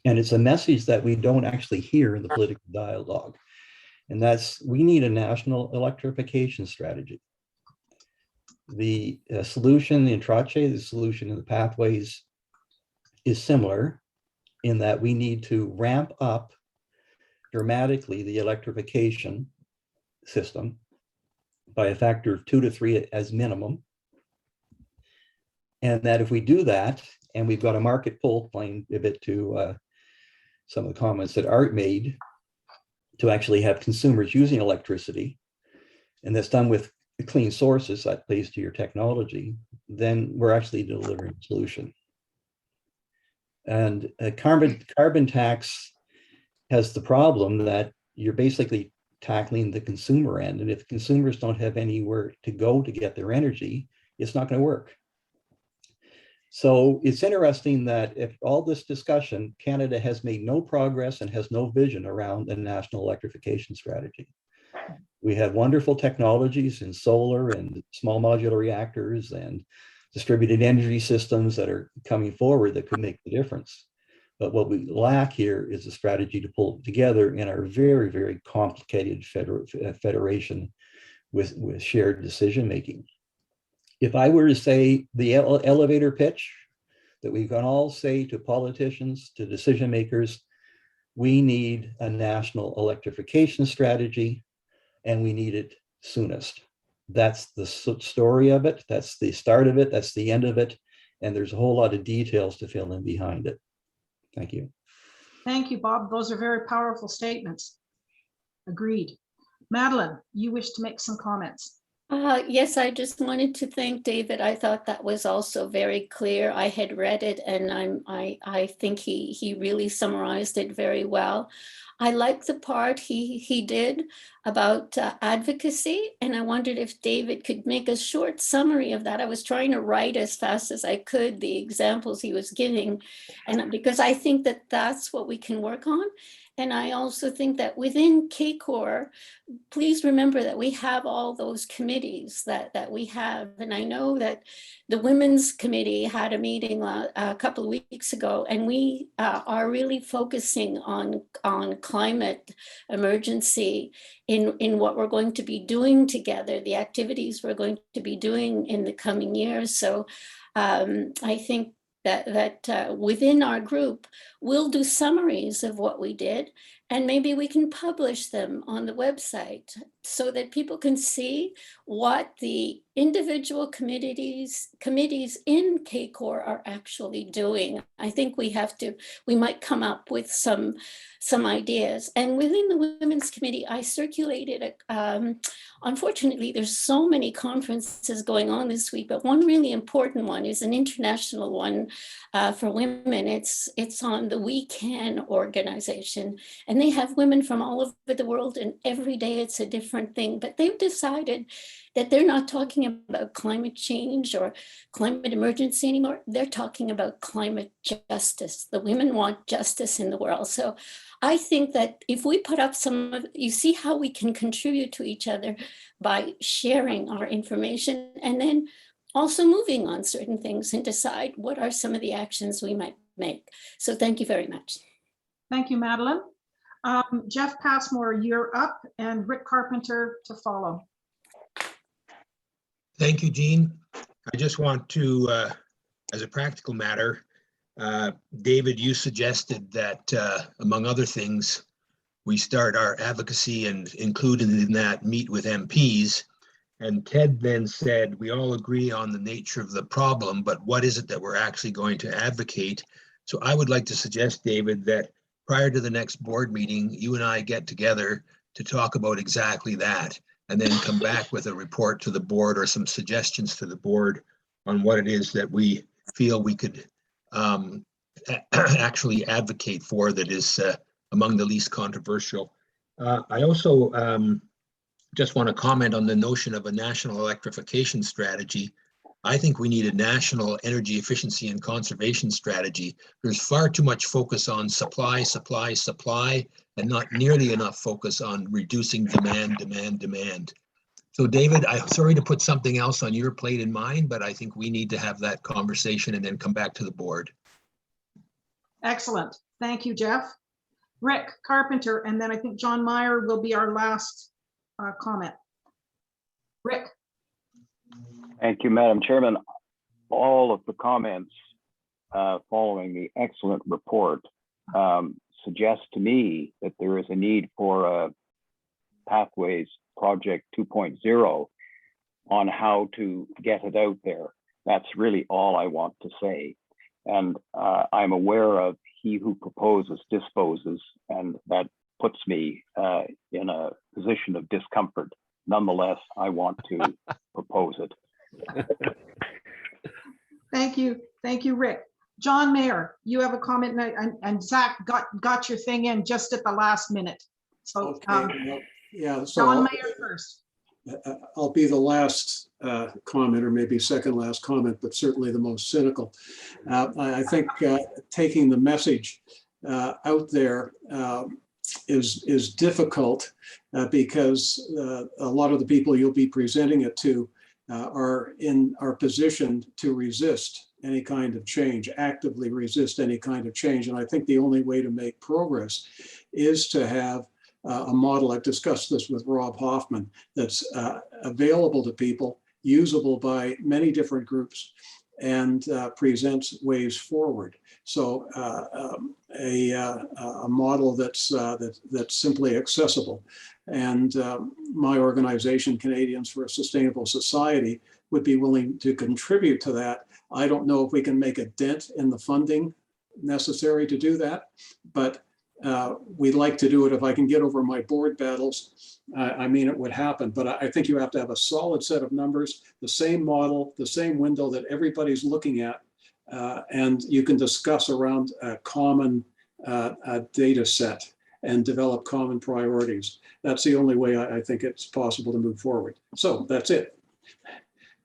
And it's a message that we don't actually hear in the political dialogue. And that's, we need a national electrification strategy. The solution in Trottier, the solution in the pathways is similar in that we need to ramp up dramatically the electrification system by a factor of 2 to 3 as minimum. And that if we do that, and we've got a market pull, playing a bit to some of the comments that Art made, to actually have consumers using electricity, and that's done with clean sources that plays to your technology, then we're actually delivering a solution. And a carbon tax has the problem that you're basically tackling the consumer end. And if consumers don't have anywhere to go to get their energy, it's not going to work. So it's interesting that if all this discussion, Canada has made no progress and has no vision around a national electrification strategy. We have wonderful technologies in solar and small modular reactors and distributed energy systems that are coming forward that could make the difference. But what we lack here is a strategy to pull it together in our very, very complicated federation with shared decision-making. If I were to say the elevator pitch that we can all say to politicians, to decision makers, we need a national electrification strategy and we need it soonest. That's the story of it. That's the start of it. That's the end of it. And there's a whole lot of details to fill in behind it. Thank you. Thank you, Bob. Those are very powerful statements. Agreed. Madeline, you wish to make some comments. Yes, I just wanted to thank David. I thought that was also very clear. I had read it and I think he really summarized it very well. I like the part he did about advocacy, and I wondered if David could make a short summary of that. I was trying to write as fast as I could the examples he was giving, and because I think that that's what we can work on. And I also think that within CACOR, please remember that we have all those committees that we have. And I know that the Women's Committee had a meeting a couple of weeks ago, and we are really focusing on climate emergency in what we're going to be doing together, the activities we're going to be doing in the coming years. So I think that within our group, we'll do summaries of what we did. And maybe we can publish them on the website so that people can see what the individual committees in CACOR are actually doing. I think we might come up with some ideas. And within the Women's Committee, I circulated, unfortunately, there's so many conferences going on this week, but one really important one is an international one for women. It's on the We Can organization. And they have women from all over the world, and every day it's a different thing. But they've decided that they're not talking about climate change or climate emergency anymore. They're talking about climate justice. The women want justice in the world. So I think that if we put up you see how we can contribute to each other by sharing our information and then also moving on certain things and decide what are some of the actions we might make. So thank you very much. Thank you, Madeline. Jeff Passmore, you're up, and Rick Carpenter to follow. Thank you, Jean. I just want to, as a practical matter, David, you suggested that, among other things, we start our advocacy and included in that meet with MPs. And Ted then said, we all agree on the nature of the problem, but what is it that we're actually going to advocate? So I would like to suggest, David, that prior to the next board meeting, you and I get together to talk about exactly that, and then come back with a report to the board or some suggestions to the board on what it is that we feel we could actually advocate for that is among the least controversial. I also just want to comment on the notion of a national electrification strategy. I think we need a national energy efficiency and conservation strategy. There's far too much focus on supply, supply, supply, and not nearly enough focus on reducing demand, demand, demand. So David, I'm sorry to put something else on your plate and mine, but I think we need to have that conversation and then come back to the board. Excellent. Thank you, Jeff. Rick Carpenter, and then I think John Meyer will be our last comment. Rick. Thank you, Madam Chairman. All of the comments following the excellent report suggest to me that there is a need for a Pathways Project 2.0 on how to get it out there. That's really all I want to say. And I'm aware of he who proposes disposes, and that puts me in a position of discomfort. Nonetheless, I want to propose it. Thank you. Thank you, Rick. John Mayer, you have a comment, and Zach got your thing in just at the last minute. So okay, yeah, so John Mayer first. I'll be the last comment, or maybe second last comment, but certainly the most cynical. I think taking the message out there is difficult because a lot of the people you'll be presenting it to are positioned to resist any kind of change, actively resist any kind of change. And I think the only way to make progress is to have a model. I've discussed this with Rob Hoffman, that's available to people, usable by many different groups, and presents ways forward. So a model that's simply accessible. And my organization, Canadians for a Sustainable Society, would be willing to contribute to that. I don't know if we can make a dent in the funding necessary to do that, but we'd like to do it. If I can get over my board battles, I mean, it would happen. But I think you have to have a solid set of numbers, the same model, the same window that everybody's looking at, and you can discuss around a common data set and develop common priorities. That's the only way I think it's possible to move forward. So that's it.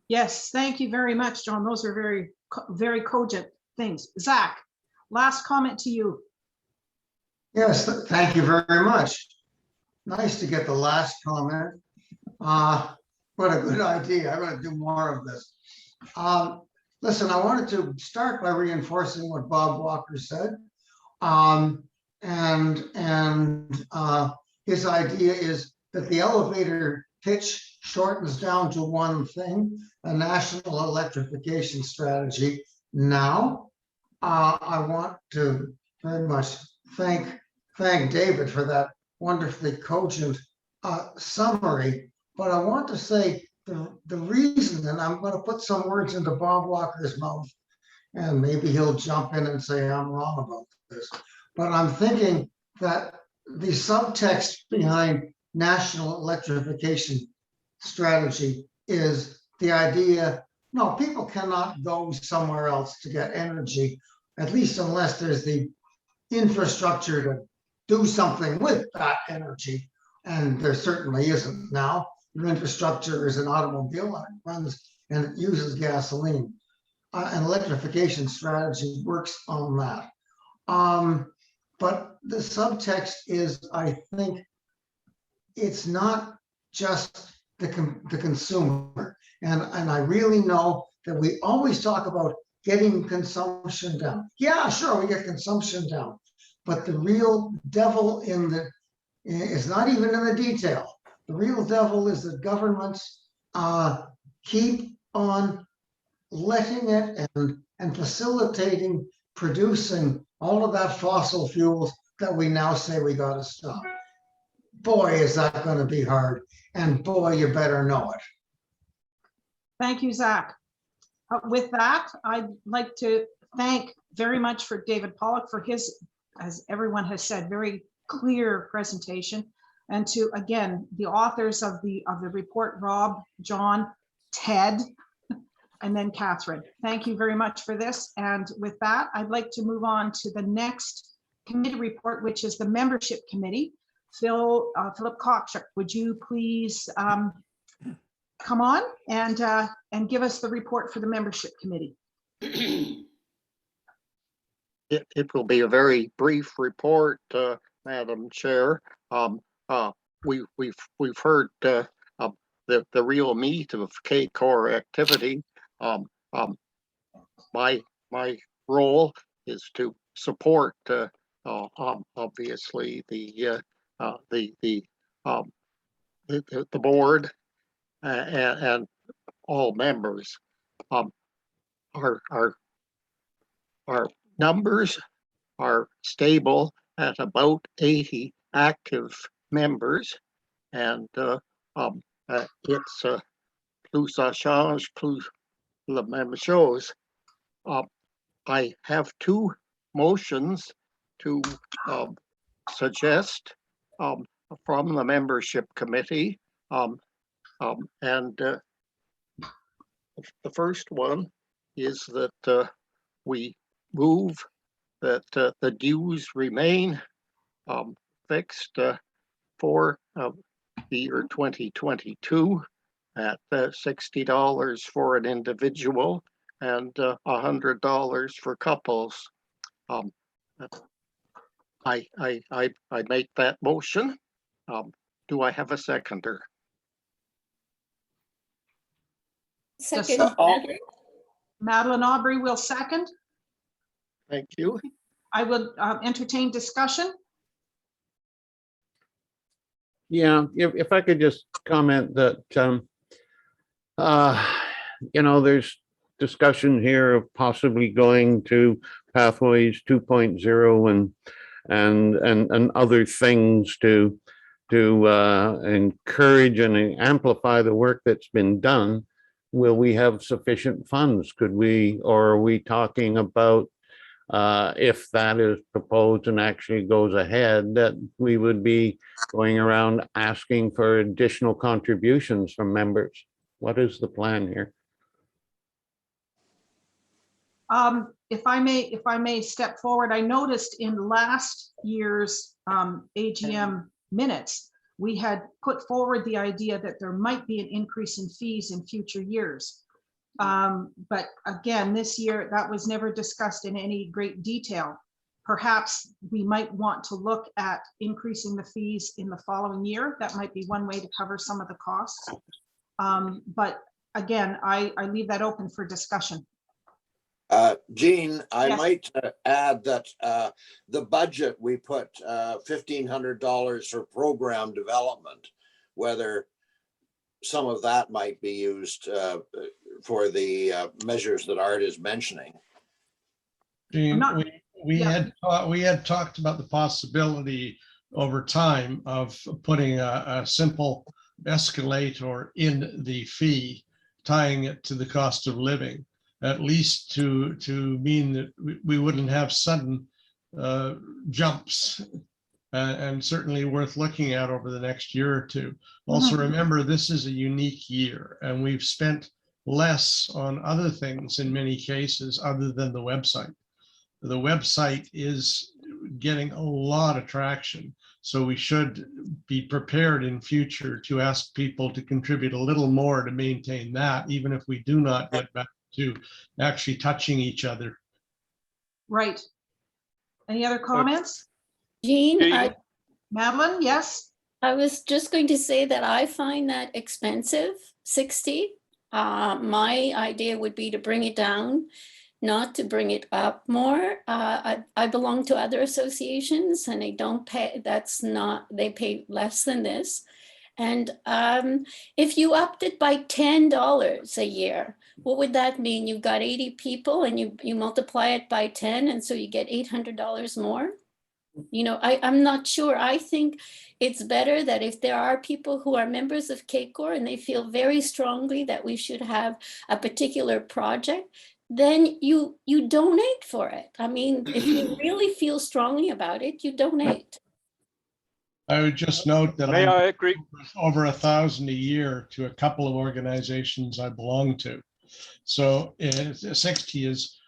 Yes, thank you very much, John. Those are very, very cogent things. Zach, last comment to you. Yes, thank you very much. Nice to get the last comment. What a good idea. I'm going to do more of this. Listen, I wanted to start by reinforcing what Bob Walker said. His idea is that the elevator pitch shortens down to one thing, a national electrification strategy. Now, I want to very much thank thank David for that wonderfully cogent summary. But I want to say the reason, and I'm going to put some words into Bob Walker's mouth, and maybe he'll jump in and say I'm wrong about this. But I'm thinking that the subtext behind national electrification strategy is the idea, no, people cannot go somewhere else to get energy, at least unless there's the infrastructure to do something with that energy. And there certainly isn't now. Your infrastructure is an automobile and it runs and it uses gasoline. An electrification strategy works on that. But the subtext is, I think, it's not just the consumer. And I really know that we always talk about getting consumption down. Yeah, sure, we get consumption down. But the real devil is not even in the detail. The real devil is that governments keep on letting it and facilitating producing all of that fossil fuels that we now say we got to stop. Boy, is that going to be hard. And boy, you better know it. Thank you, Zach. With that, I'd like to thank very much for David Pollock for his, as everyone has said, very clear presentation. And to, again, the authors of the report, Rob, John, Ted, and then Catherine. Thank you very much for this. And with that, I'd like to move on to the next committee report, which is the membership committee. Philip Kochuk, would you please come on and give us the report for the membership committee? It will be a very brief report, Madam Chair. We've heard the real meat of CACOR activity. My role is to support obviously the board and all members. Our numbers are stable at about 80 active members, and it's plus ça change, plus la même chose. I have two motions to suggest from the membership committee, and the first one is that we move that the dues remain fixed for the year 2022 at $60 for an individual and $100 for couples. I make that motion. Do I have a seconder? Second. Madeline Aubrey will second. Thank you. I will entertain discussion. Yeah, if I could just comment that, there's discussion here of possibly going to Pathways 2.0 and other things to encourage and amplify the work that's been done. Will we have sufficient funds? Could we, or are we talking about if that is proposed and actually goes ahead, that we would be going around asking for additional contributions from members? What is the plan here? If I may step forward, I noticed in last year's AGM minutes, we had put forward the idea that there might be an increase in fees in future years. But again, this year that was never discussed in any great detail. Perhaps we might want to look at increasing the fees in the following year. That might be one way to cover some of the costs. But again, I leave that open for discussion. Jean, I Yes. might add that the budget, we put $1,500 for program development, whether some of that might be used for the measures that Art is mentioning. Gene, We Yeah. had talked about the possibility over time of putting a simple escalator in the fee, tying it to the cost of living, at least to mean that we wouldn't have sudden jumps, and certainly worth looking at over the next year or two. Also, remember, this is a unique year, and we've spent less on other things in many cases other than the website. The website is getting a lot of traction, so we should be prepared in future to ask people to contribute a little more to maintain that, even if we do not get back to actually touching each other. Right. Any other comments? Jean, Madeline, yes? I was just going to say that I find that expensive, 60. My idea would be to bring it down, not to bring it up more. I belong to other associations and they don't pay, they pay less than this. And if you upped it by $10 a year, what would that mean? You've got 80 people and you multiply it by 10, and so you get $800 more. You know, I'm not sure. I think it's better that if there are people who are members of CACOR and they feel very strongly that we should have a particular project, then you donate for it. I mean, if you really feel strongly about it, you donate. I would just note that I agree. Over 1,000 a year to a couple of organizations I belong to. So 60 is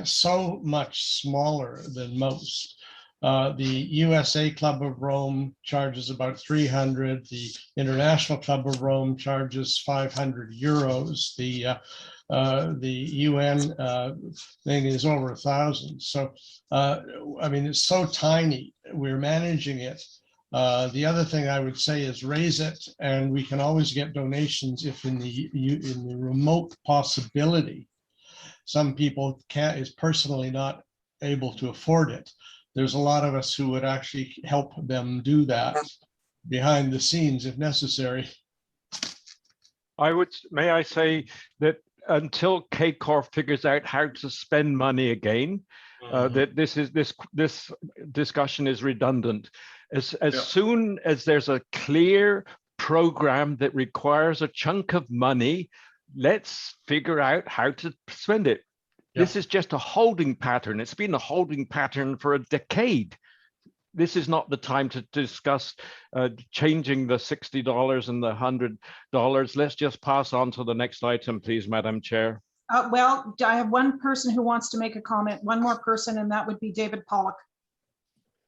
so much smaller than most. The USA Club of Rome charges about 300. The International Club of Rome charges 500 euros. The UN thing is over 1,000. So, I mean, it's so tiny. We're managing it. The other thing I would say is raise it, and we can always get donations if in the remote possibility, some people is personally not able to afford it. There's a lot of us who would actually help them do that behind the scenes if necessary. May I say that until CACOR figures out how to spend money again, that this discussion is redundant. As soon as there's a clear program that requires a chunk of money, let's figure out how to spend it. This is just a holding pattern. It's been a holding pattern for a decade. This is not the time to discuss changing the $60 and the $100. Let's just pass on to the next item, please, Madam Chair. Well, I have one person who wants to make a comment, one more person, and that would be David Pollock.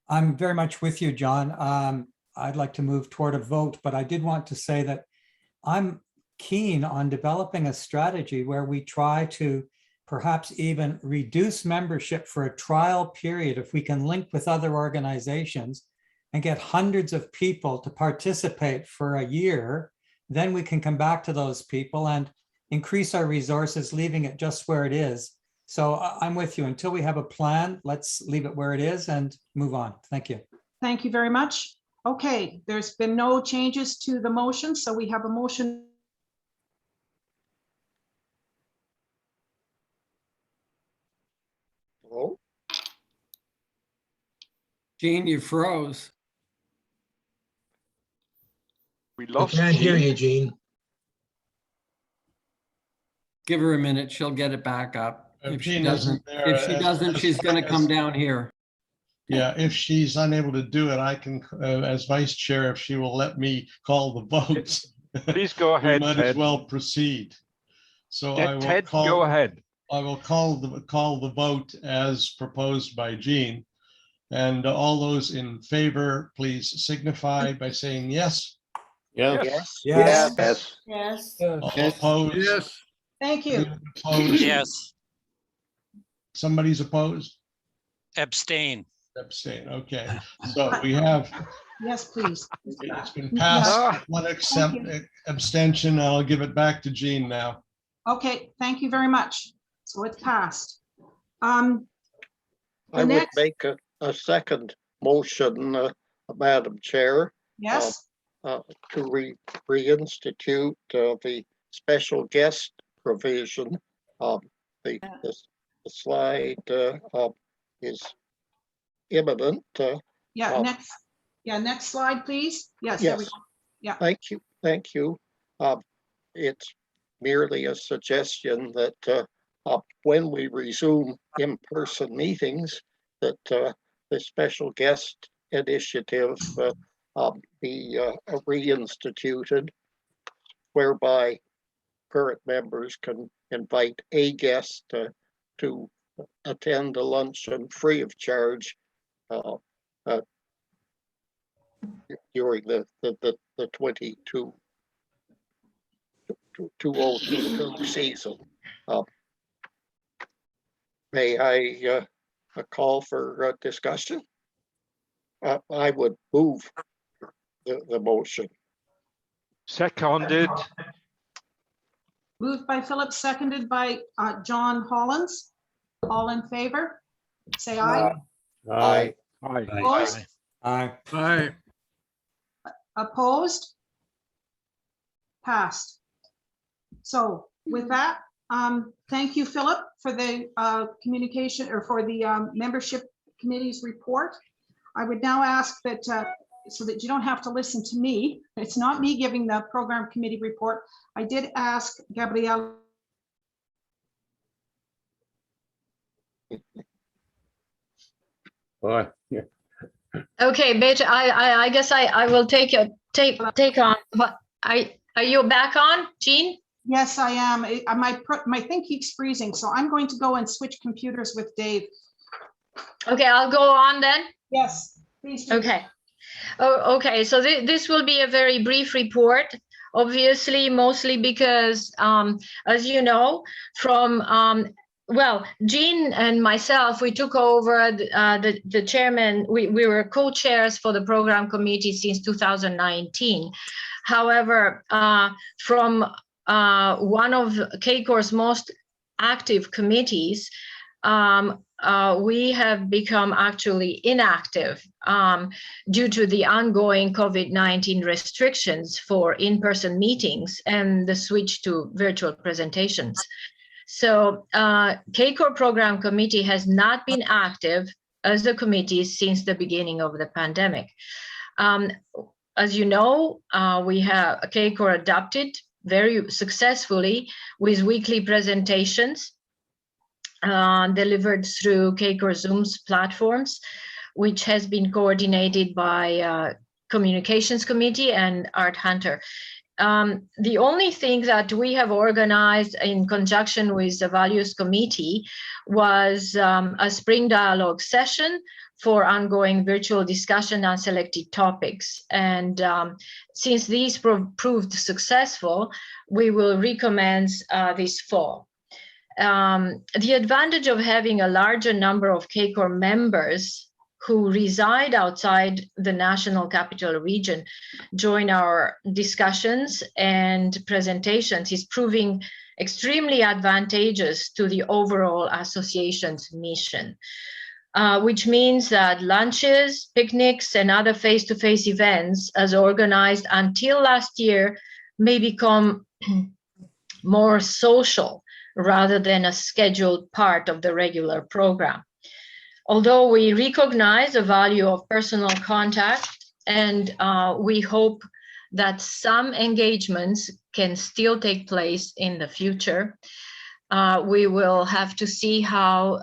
I'm very much with you, John. I'd like to move toward a vote, but I did want to say that I'm keen on developing a strategy where we try to perhaps even reduce membership for a trial period if we can link with other organizations and get hundreds of people to participate for a year. Then we can come back to those people and increase our resources, leaving it just where it is. So I'm with you. Until we have a plan, let's leave it where it is and move on. Thank you. Thank you very much. Okay, there's been no changes to the motion, so we have a motion. Hello? Jean, you froze. We I lost can't hear Jean. you, Jean. Give her a minute. She'll get it back up. If she Jean doesn't, isn't there, she's going to come down here. Yeah, if she's unable to do it, I can, as vice chair, if she will let me call the votes. Please go ahead, We might as Ted. well proceed. So I will Ted, call. go ahead. I will call the vote as proposed by Jean. And all those in favor, please signify by saying yes. Yes. Yes. Yes. Yes. All opposed? Yes. Thank you. Opposed? Yes, Somebody's opposed? abstain. Abstain, okay. So we have, Yes, please. it's been passed, one abstention. I'll give it back to Jean now. Okay, thank you very much. So it's passed. I would next- make a second motion, Madam Chair, Yes, to reinstitute the special guest provision. The slide is imminent. Yeah, um, next slide, please. Yes, there we Yes, go. Yeah. thank you. It's merely a suggestion that when we resume in-person meetings, that the special guest initiative be reinstituted, whereby current members can invite a guest to attend a luncheon free of charge during the 2022 season. May I call for discussion? I would move the motion. Seconded. Moved by Philip, seconded by John Hollins. All in favor? Say aye. Aye. Aye. Opposed? Aye. Opposed? Passed. So with that, thank you, Philip, for the communication or for the membership committee's report. I would now ask that so that you don't have to listen to me. It's not me giving the program committee report. I did ask Gabrielle. Boy, yeah. Okay, Beta, I guess I will take on. What are you back on, Jean? Yes, I am. My thing keeps freezing, so I'm going to go and switch computers with Dave. Okay, I'll go on then. Yes, please do. Okay. Oh, okay. So this will be a very brief report, obviously, mostly because, as you know, from well, Jean and myself, we took over the chairman. We were co-chairs for the program committee since 2019. However, from one of CACOR's most active committees, we have become actually inactive due to the ongoing COVID-19 restrictions for in-person meetings and the switch to virtual presentations. So CACOR Program Committee has not been active as a committee since the beginning of the pandemic. As you know, we have CACOR adopted very successfully with weekly presentations delivered through CACOR Zoom's platforms, which has been coordinated by Communications Committee and Art Hunter. The only thing that we have organized in conjunction with the Values Committee was a spring dialogue session for ongoing virtual discussion on selected topics. And since these proved successful, we will recommence this fall. The advantage of having a larger number of CACOR members who reside outside the National Capital Region join our discussions and presentations is proving extremely advantageous to the overall association's mission, which means that lunches, picnics, and other face-to-face events as organized until last year may become more social rather than a scheduled part of the regular program. Although we recognize the value of personal contact and we hope that some engagements can still take place in the future, we will have to see how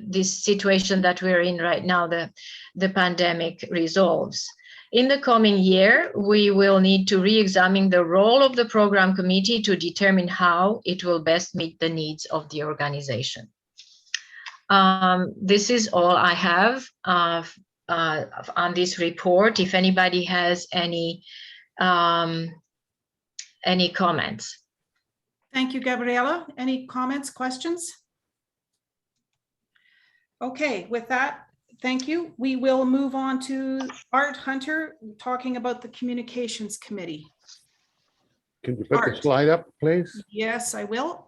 this situation that we're in right now, the pandemic, resolves. In the coming year, we will need to re-examine the role of the program committee to determine how it will best meet the needs of the organization. This is all I have on this report. If anybody has any comments. Thank you, Gabriela. Any comments, questions? Okay, with that, thank you. We will move on to Art Hunter talking about the Communications Committee. Can you put Art. the slide up, please? Yes, I will.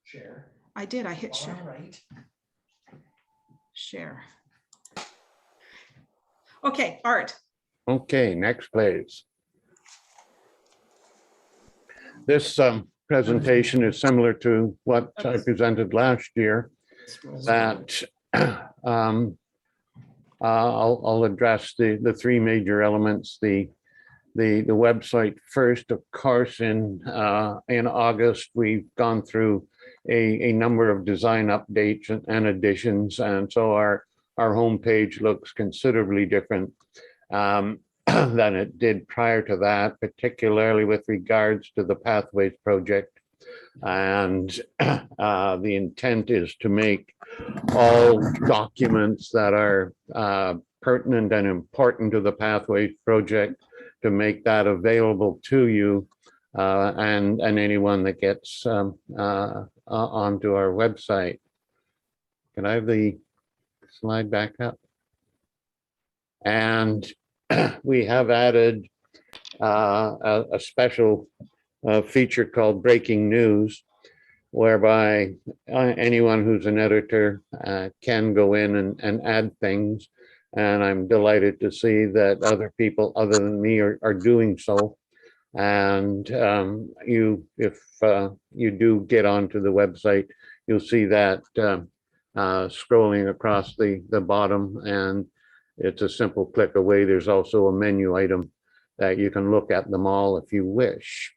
Share. I did, I hit share. All right. Share. Okay, Art. Okay, next, please. This presentation is similar to what I presented last year, that I'll address the three major elements. The website first, of course. In August, we've gone through a number of design updates and additions, and so our homepage looks considerably different than it did prior to that, particularly with regards to the Pathways project. And the intent is to make all documents that are pertinent and important to the Pathways project, to make that available to you and anyone that gets onto our website. Can I have the slide back up? And we have added a special feature called breaking news, whereby anyone who's an editor can go in and add things. And I'm delighted to see that other people other than me are doing so. And if you do get onto the website, you'll see that scrolling across the bottom, and it's a simple click away. There's also a menu item that you can look at them all if you wish.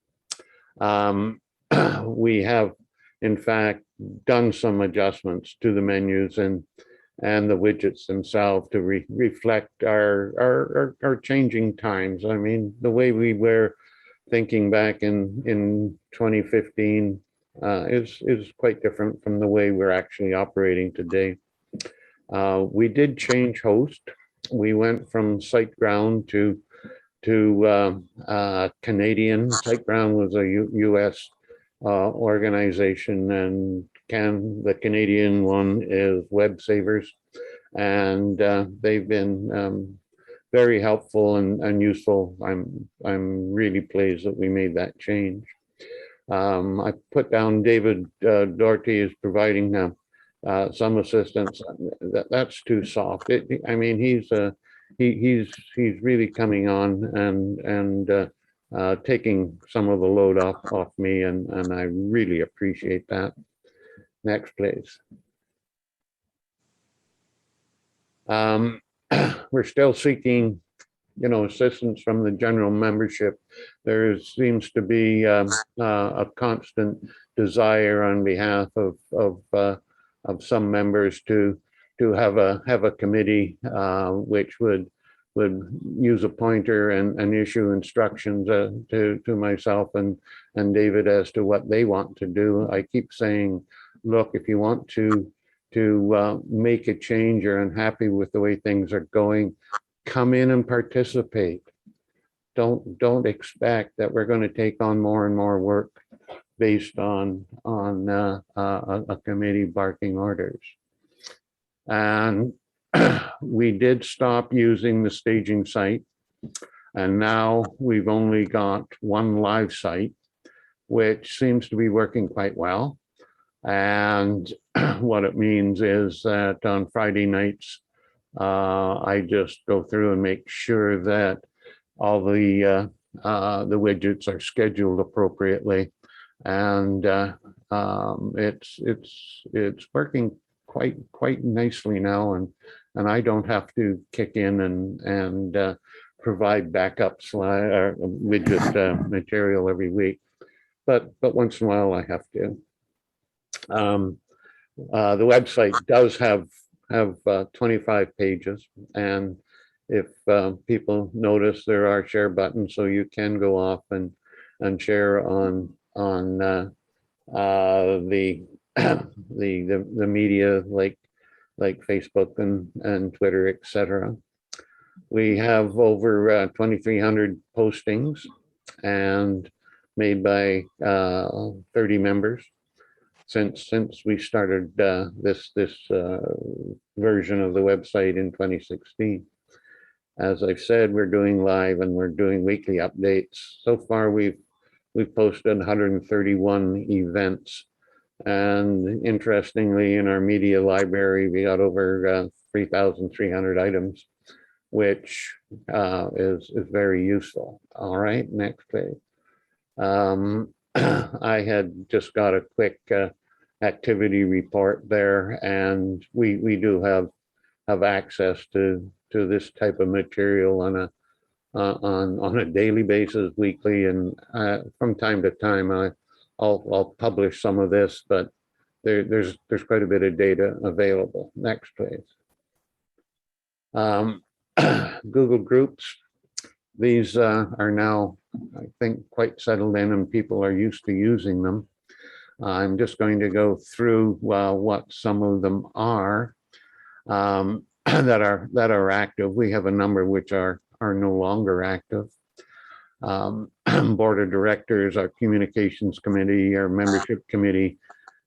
We have, in fact, done some adjustments to the menus and the widgets themselves to reflect our changing times. I mean, the way we were thinking back in 2015 is quite different from the way we're actually operating today. We did change host. We went from SiteGround to Canadian. SiteGround was a US organization, and the Canadian one is Web Savers, and they've been very helpful and useful. I'm really pleased that we made that change. I put down David Doherty is providing some assistance. That's too soft. I mean, he's really coming on and taking some of the load off me, and I really appreciate that. Next, please. We're still seeking, assistance from the general membership. There seems to be a constant desire on behalf of some members to have a committee which would use a pointer and issue instructions to myself and David as to what they want to do. I keep saying, look, if you want to make a change or unhappy with the way things are going, come in and participate. Don't expect that we're going to take on more and more work based on a committee barking orders. And we did stop using the staging site, and now we've only got one live site, which seems to be working quite well. And what it means is that on Friday nights, I just go through and make sure that all the widgets are scheduled appropriately, and it's working quite nicely now, and I don't have to kick in and provide backup widget material every week, but once in a while I have to. The website does have 25 pages, and if people notice, there are share buttons, so you can go off and share on the media like Facebook and Twitter, etc. We have over 2,300 postings and made by 30 members since we started this version of the website in 2016. As I've said, we're doing live and we're doing weekly updates. So far, we've posted 131 events, and interestingly, in our media library, we got over 3,300 items, which is very useful. All right, next page. I had just got a quick activity report there, and we do have access to this type of material on a daily basis, weekly, and from time to time I'll publish some of this, but there's quite a bit of data available. Next, please. Google Groups. These are now, I think, quite settled in, and people are used to using them. I'm just going to go through what some of them are that are active. We have a number which are no longer active. Board of Directors, our Communications Committee, our Membership Committee,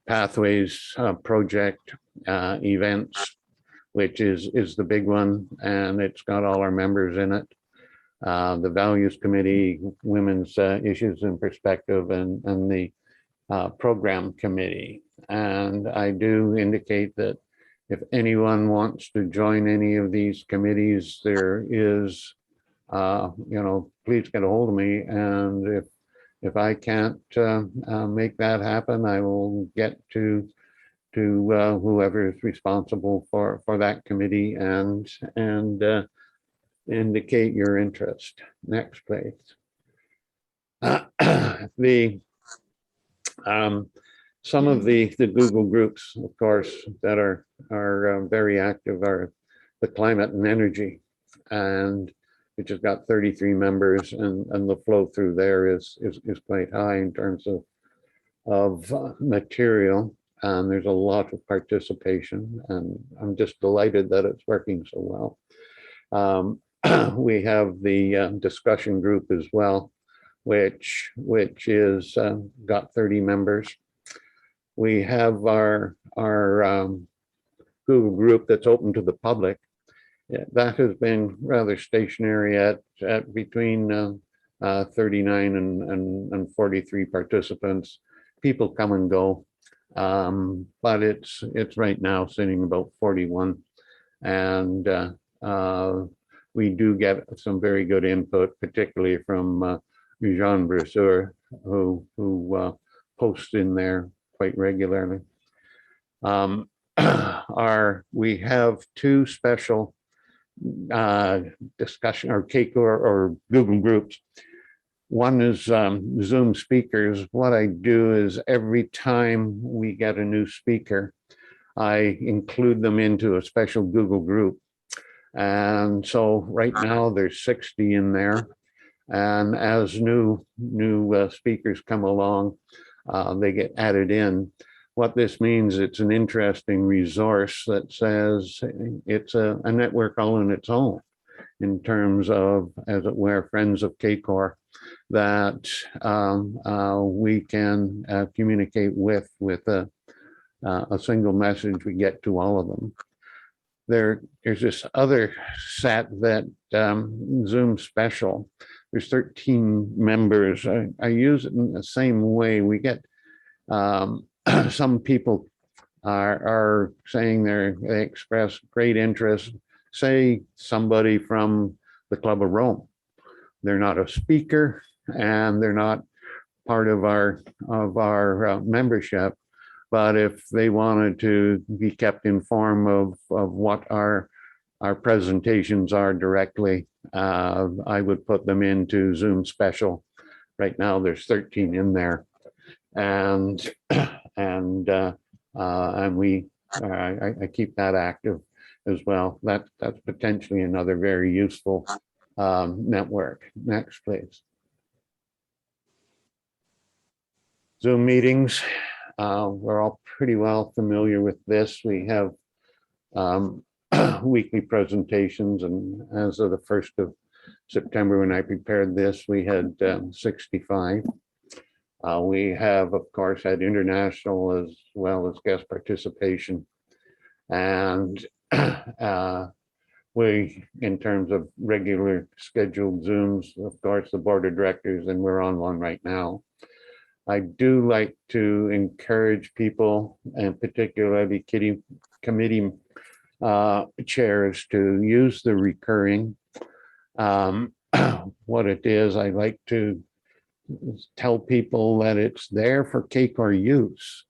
Pathways Project, Events, which is the big one, and it's got all our members in it. The Values Committee, Women's Issues and Perspective, and the Program Committee. And I do indicate that if anyone wants to join any of these committees, there is, please get a hold of me. And if I can't make that happen, I will get to whoever is responsible for that committee and indicate your interest. Next, please. Some of the Google groups, of course, that are very active are the Climate and Energy, and which has got 33 members, and the flow through there is quite high in terms of material, and there's a lot of participation, and I'm just delighted that it's working so well. We have the discussion group as well, which is got 30 members. We have our Google group that's open to the public. That has been rather stationary at between 39 and 43 participants. People come and go, but it's right now sitting about 41, and we do get some very good input, particularly from Jean Brasseur, who posts in there quite regularly. We have two special discussion or CACOR or Google groups. One is Zoom speakers. What I do is every time we get a new speaker, I include them into a special Google group. And so right now there's 60 in there. And as new speakers come along, they get added in. What this means, it's an interesting resource that says it's a network all on its own in terms of, as it were, friends of CACOR that we can communicate with a single message. We get to all of them. There's this other set that Zoom special. There's 13 members. I use it in the same way. We get some people are saying they express great interest. Say somebody from the Club of Rome. They're not a speaker and they're not part of our membership. But if they wanted to be kept informed of what our presentations are directly, I would put them into Zoom special. Right now, there's 13 in there, and I keep that active as well. That's potentially another very useful network. Next, please. Zoom meetings. We're all pretty well familiar with this. We have weekly presentations, and as of the 1st of September, when I prepared this, we had 65. We have, of course, had international as well as guest participation. And we, in terms of regular scheduled Zooms, of course, the board of directors, and we're on one right now. I do like to encourage people, and particularly committee chairs, to use the recurring. What it is, I like to tell people that it's there for CACOR use.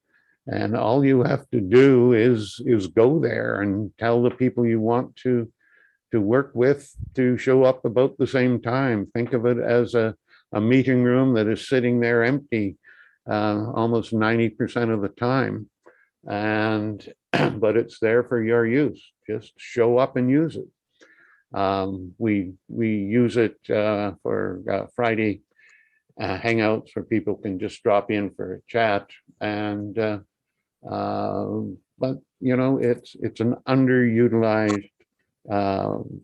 And all you have to do is go there and tell the people you want to work with to show up about the same time. Think of it as a meeting room that is sitting there empty almost 90% of the time. And but it's there for your use. Just show up and use it. We use it for Friday hangouts where people can just drop in for a chat. And but you know, it's an underutilized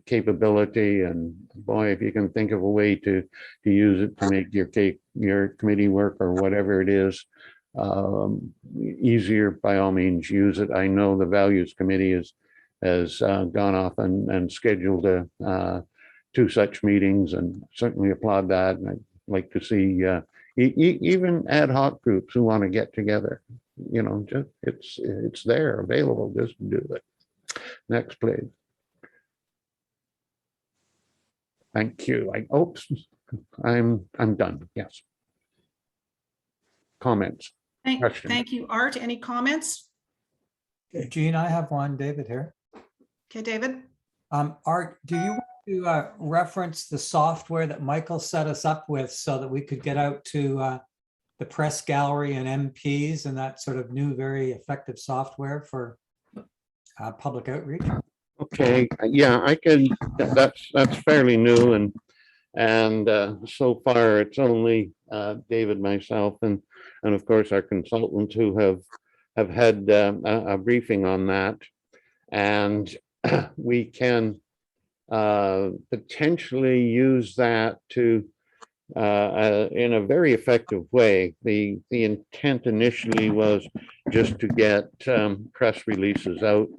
capability, and boy, if you can think of a way to use it to make your committee work or whatever it is easier, by all means use it. I know the Values Committee has gone off and scheduled 2 such meetings, and certainly applaud that. And I'd like to see even ad hoc groups who want to get together. You know, just it's there, available. Just do it. Next, please. Thank you. Oops, I'm done. Yes. Comments? Questions? Thank you, Art. Any comments? Gene, I have one. David here. Okay, David. Art, do you want to reference the software that Michael set us up with so that we could get out to the press gallery and MPs and that sort of new, very effective software for public outreach? Okay, yeah, I can. That's fairly new, and so far it's only David, myself, and of course our consultants who have had a briefing on that, and we can potentially use that to in a very effective way. The intent initially was just to get press releases out,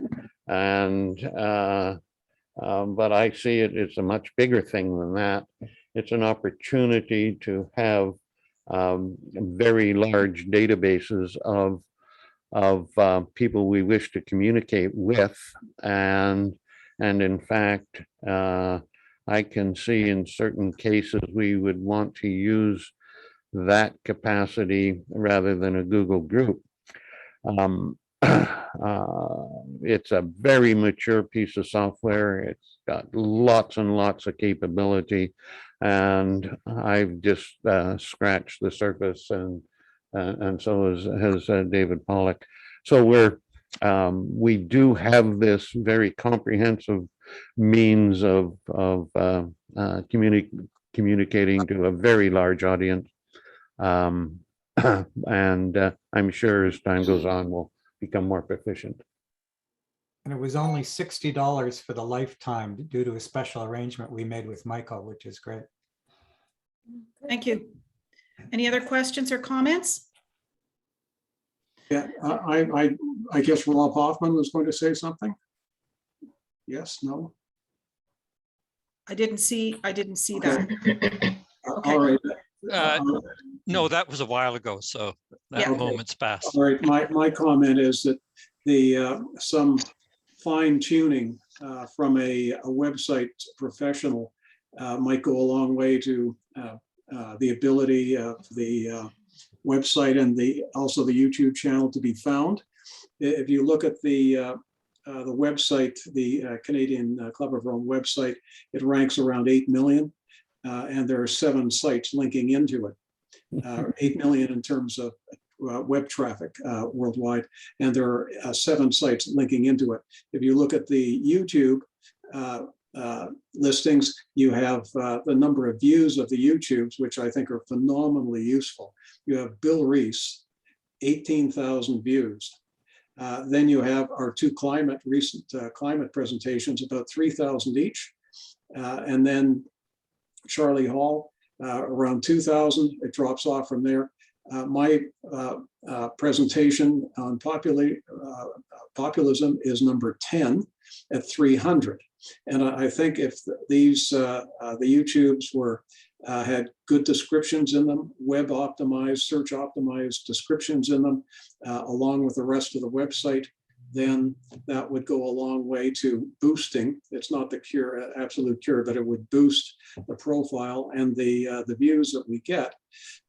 and but I see it's a much bigger thing than that. It's an opportunity to have very large databases of people we wish to communicate with, and in fact I can see in certain cases we would want to use that capacity rather than a Google group. It's a very mature piece of software. It's got lots and lots of capability, and I've just scratched the surface, and so has David Pollock. So we do have this very comprehensive means of communicating to a very large audience, and I'm sure as time goes on we'll become more proficient. And it was only $60 for the lifetime due to a special arrangement we made with Michael, which is great. Thank you. Any other questions or comments? Yeah, I guess Rob Hoffman was going to say something. Yes, no? I didn't see that. All right. No, that was a while ago, so that Yeah. moment's passed. All right, my comment is that some fine tuning from a website professional might go a long way to the ability of the website and also the YouTube channel to be found. If you look at the website, the Canadian Club of Rome website, it ranks around 8 million, and there are 7 sites linking into it. 8 million in terms of web traffic worldwide, and there are 7 sites linking into it. If you look at the YouTube listings, you have the number of views of the YouTubes, which I think are phenomenally useful. You have Bill Reese, 18,000 views. Then you have our 2 recent climate presentations, about 3,000 each. And then Charlie Hall, around 2,000. It drops off from there. My presentation on populism is number 10 at 300. And I think if these the YouTubes had good descriptions in them, web optimized, search optimized descriptions in them, along with the rest of the website, then that would go a long way to boosting. It's not the cure, absolute cure, but it would boost the profile and the views that we get.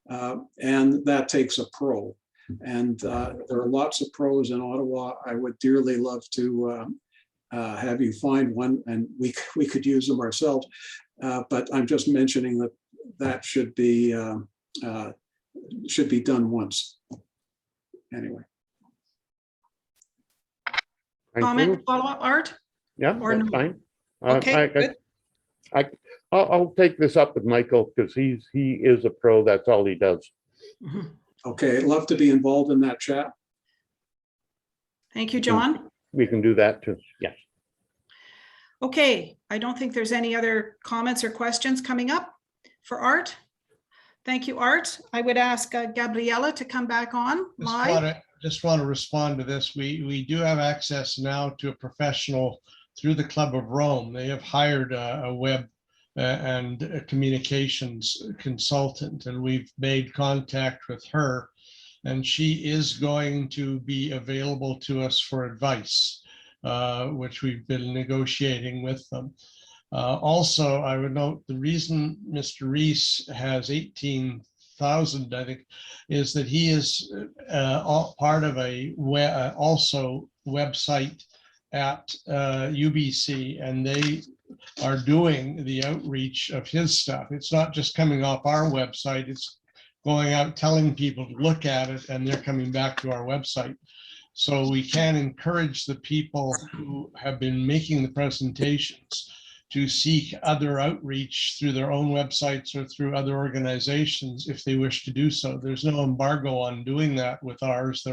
And that takes a pro. And there are lots of pros in Ottawa. I would dearly love to have you find one, and we could use them ourselves. But I'm just mentioning that that should be done once. Anyway. Thank Comment, you. follow-up, Art? Yeah, Or that's no? fine. Okay, good. I'll take this up with Michael because he is a pro. That's all he does. Okay, I'd love to be involved in that chat. Thank you, John. We can do that too. Yes. Okay, I don't think there's any other comments or questions coming up for Art. Thank you, Art. I would ask Gabriella to come back on live. Just want to respond to this. We do have access now to a professional through the Club of Rome. They have hired a web and a communications consultant, and we've made contact with her, and she is going to be available to us for advice, which we've been negotiating with them. Also, I would note the reason Mr. Rees has 18,000, I think, is that he is part of a website at UBC, and they are doing the outreach of his stuff. It's not just coming off our website, it's going out telling people to look at it, and they're coming back to our website. So we can encourage the people who have been making the presentations to seek other outreach through their own websites or through other organizations if they wish to do so. There's no embargo on doing that with ours. They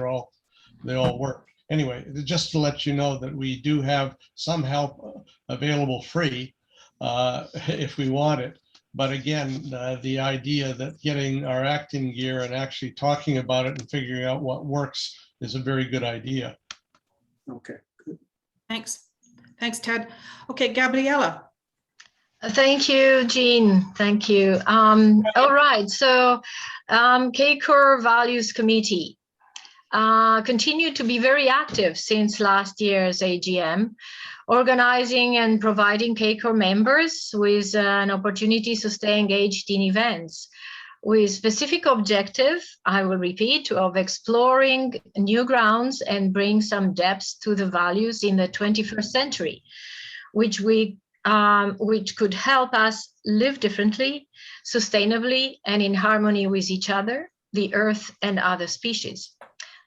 all work. Anyway, just to let you know that we do have some help available free if we want it. But again, the idea that getting our acting gear and actually talking about it and figuring out what works is a very good idea. Okay, good. Thanks. Thanks, Ted. Okay, Gabriella. Thank you, Jean. Thank you. All right, so CACOR Values Committee continued to be very active since last year's AGM, organizing and providing CACOR members with an opportunity to stay engaged in events with specific objective, I will repeat, of exploring new grounds and bring some depth to the values in the 21st century, which could help us live differently, sustainably, and in harmony with each other, the earth, and other species.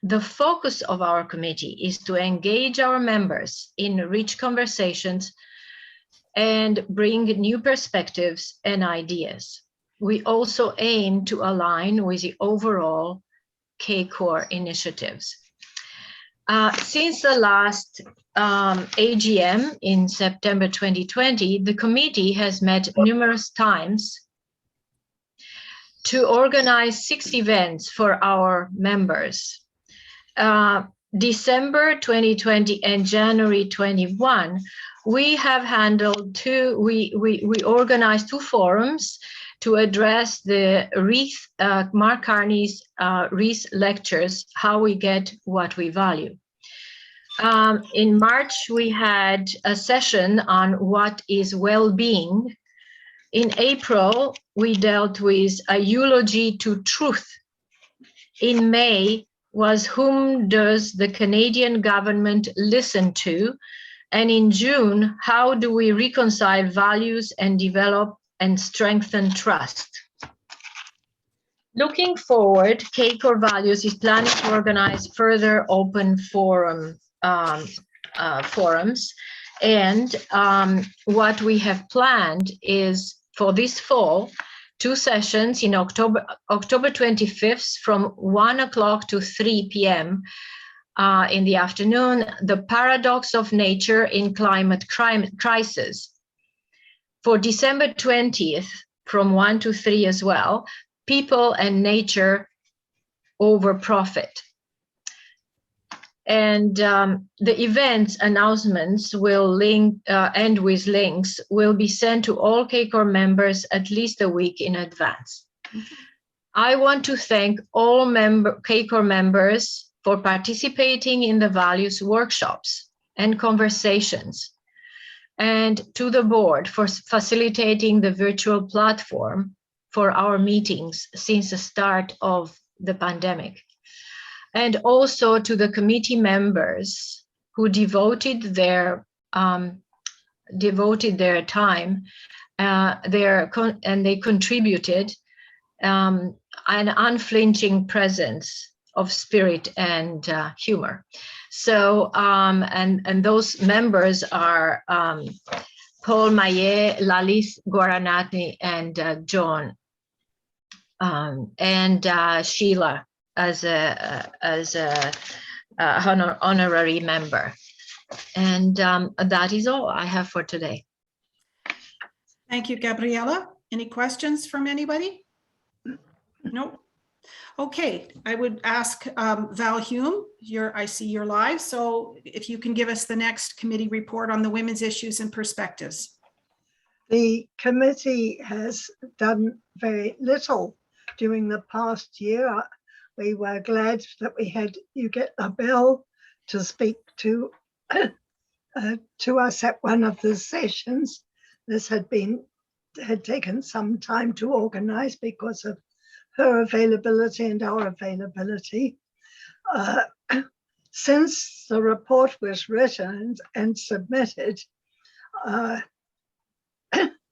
The focus of our committee is to engage our members in rich conversations and bring new perspectives and ideas. We also aim to align with the overall CACOR initiatives. Since the last AGM in September 2020, the committee has met numerous times to organize 6 events for our members. December 2020 and January 21, we have handled we organized 2 forums to address the Mark Carney's Rees lectures, How We Get What We Value. In March, we had a session on what is well-being. In April, we dealt with a eulogy to truth. In May was whom does the Canadian government listen to? And in June, how do we reconcile values and develop and strengthen trust? Looking forward, CACOR Values is planning to organize further open forums. And what we have planned is for this fall, 2 sessions in October 25th from 1 o'clock to 3 p.m. In the afternoon, the paradox of nature in climate crisis. For December 20th, from 1 to 3 as well, people and nature over profit. And the events announcements will end with links will be sent to all CACOR members at least a week in advance. I want to thank all CACOR members for participating in the values workshops and conversations, and to the board for facilitating the virtual platform for our meetings since the start of the pandemic. And also to the committee members who devoted their time, and they contributed an unflinching presence of spirit and humor. So, and those members are Paul Maillet, Lalis Guaranati, and John, and Sheila as a honorary member. And that is all I have for today. Thank you, Gabriella. Any questions from anybody? No. Okay, I would ask Val Hume, I see you're live, so if you can give us the next committee report on the women's issues and perspectives. The committee has done very little during the past year. We were glad that we had you get a bell to speak to us at one of the sessions. This had taken some time to organize because of her availability and our availability. Since the report was written and submitted,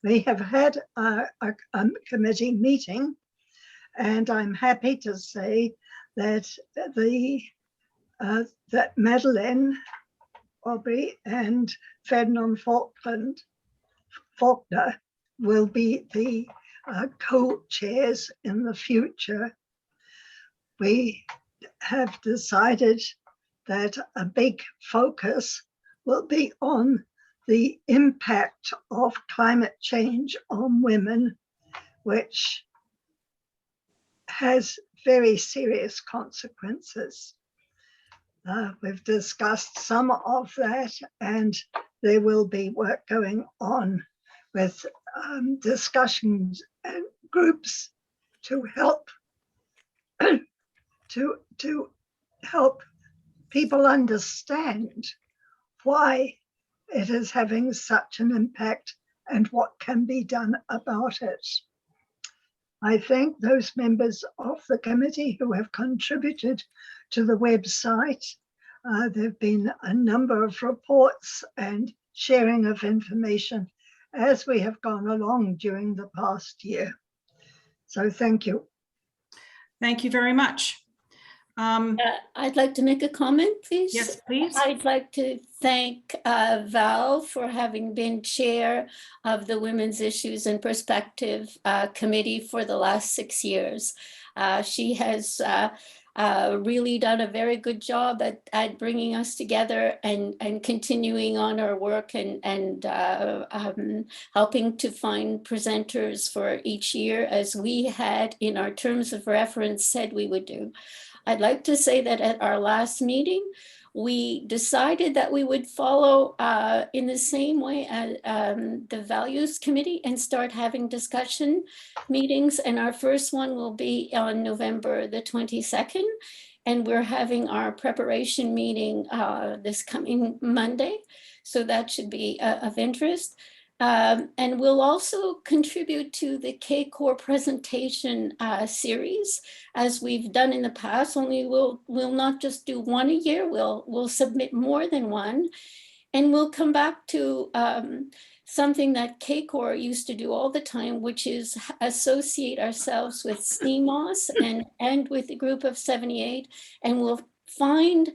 we have had a committee meeting, and I'm happy to say that that Madeleine Aubrey and Ferdinand Faulkner will be the co-chairs in the future. We have decided that a big focus will be on the impact of climate change on women, which has very serious consequences. We've discussed some of that, and there will be work going on with discussions and groups to help to help people understand why it is having such an impact and what can be done about it. I thank those members of the committee who have contributed to the website. There have been a number of reports and sharing of information as we have gone along during the past year. So thank you. Thank you very much. I'd like to make a comment, please. Yes, please. I'd like to thank Val for having been chair of the Women's Issues and Perspective Committee for the last 6 years. She has really done a very good job at bringing us together and continuing on our work and helping to find presenters for each year, as we had in our terms of reference said we would do. I'd like to say that at our last meeting, we decided that we would follow in the same way as the Values Committee and start having discussion meetings. And our first one will be on November the 22nd. And we're having our preparation meeting this coming Monday. So that should be of interest. And we'll also contribute to the CACOR presentation series, as we've done in the past, only we'll not just do one a year, we'll submit more than one. And we'll come back to something that CACOR used to do all the time, which is associate ourselves with CMOS and with the group of 78, and we'll find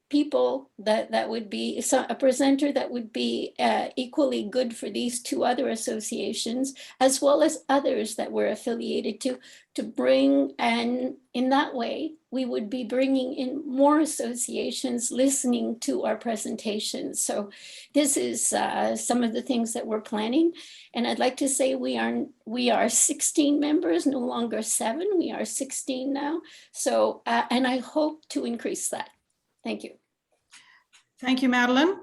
people that would be a presenter that would be equally good for these two other associations, as well as others that we're affiliated to bring, and in that way we would be bringing in more associations listening to our presentations. So this is some of the things that we're planning, and I'd like to say we are 16 members, no longer 7. We are 16 now. So and I hope to increase that. Thank you. Thank you, Madeleine.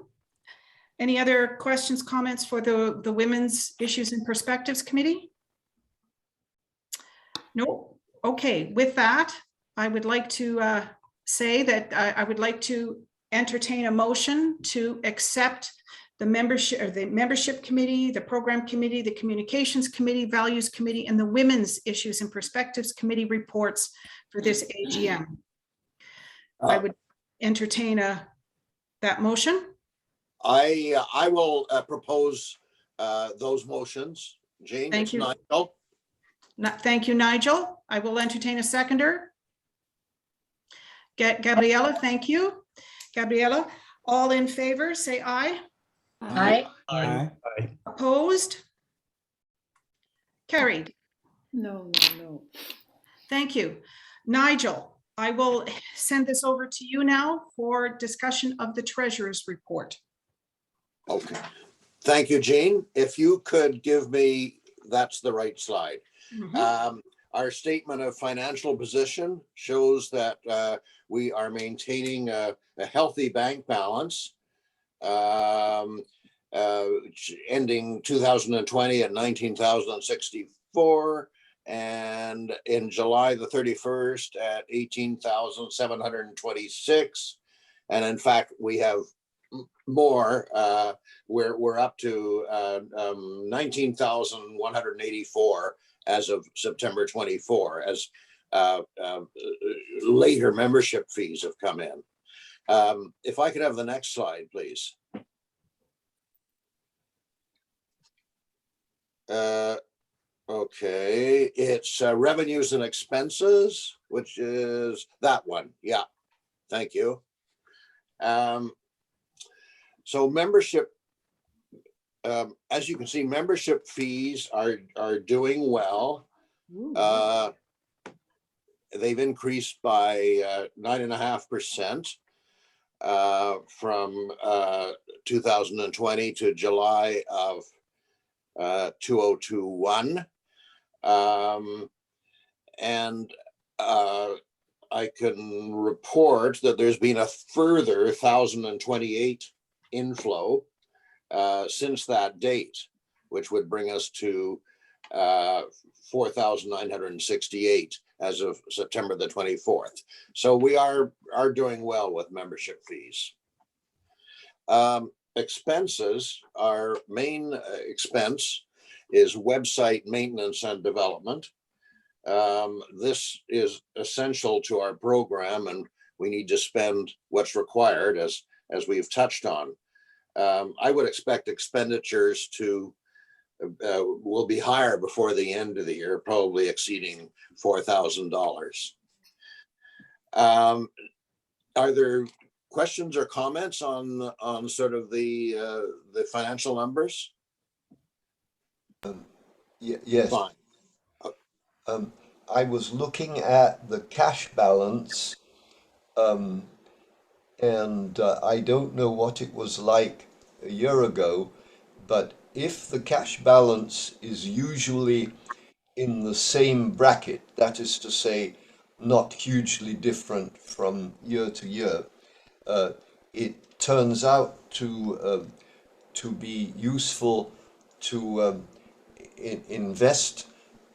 Any other questions, comments for the Women's Issues and Perspectives Committee? No. Okay, with that, I would like to say that I would like to entertain a motion to accept the membership committee, the program committee, the communications committee, values committee, and the women's issues and perspectives committee reports for this AGM. I would entertain that motion. I will propose those motions. Jane, Thank it's you. Nigel. Thank you, Nigel. I will entertain a seconder. Gabriella, thank you. Gabriella, all in favor, say aye. Aye. Aye. Opposed? Carried. No. Thank you. Nigel, I will send this over to you now for discussion of the treasurer's report. Okay. Thank you, Jean. If you could give me, that's the right slide. Our statement of financial position shows that we are maintaining a healthy bank balance, ending 2020 at $19,064, and in July the 31st at $18,726. And in fact, we have more. We're up to 19,184 as of September 24, as later membership fees have come in. If I could have the next slide, please. Okay, it's revenues and expenses, which is that one. Yeah, thank you. So membership, as you can see, membership fees are doing well. They've increased by 9.5% from 2020 to July of 2021. And I can report that there's been a further 1,028 inflow since that date, which would bring us to 4,968 as of September the 24th. So we are doing well with membership fees. Expenses, our main expense is website maintenance and development. This is essential to our program, and we need to spend what's required, as we've touched on. I would expect expenditures to will be higher before the end of the year, probably exceeding $4,000. Are there questions or comments on sort of the financial numbers? Yes. Fine. I was looking at the cash balance, and I don't know what it was like a year ago, but if the cash balance is usually in the same bracket, that is to say, not hugely different from year to year, it turns out to be useful to invest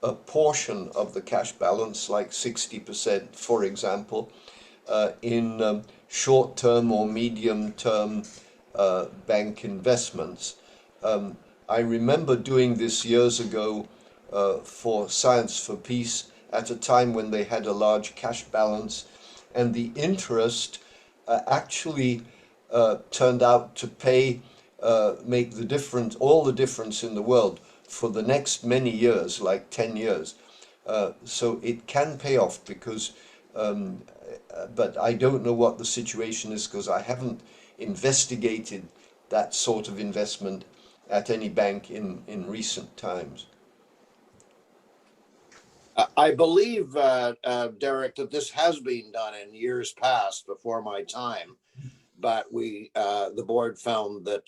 a portion of the cash balance, like 60%, for example, in short-term or medium-term bank investments. I remember doing this years ago for Science for Peace at a time when they had a large cash balance, and the interest actually turned out to make the difference, all the difference in the world for the next many years, like 10 years. So it can pay off because, but I don't know what the situation is because I haven't investigated that sort of investment at any bank in recent times. I believe, Derek, that this has been done in years past before my time, but the board found that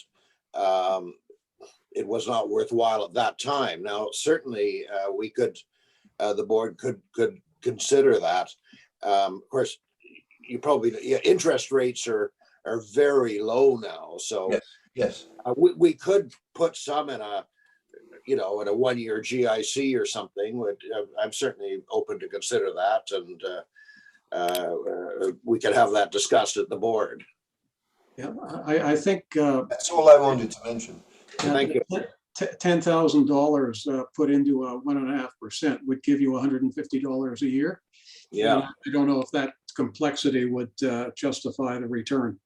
it was not worthwhile at that time. Now, certainly, the board could consider that. Of course, interest rates are very low now, so yes. We could put some in a one-year GIC or something. I'm certainly open to consider that, and we could have that discussed at the board. Yeah, I think. That's all I wanted to mention. Thank you. $10,000 put into a 1.5% would give you $150 a year. Yeah. And I don't know if that complexity would justify the return.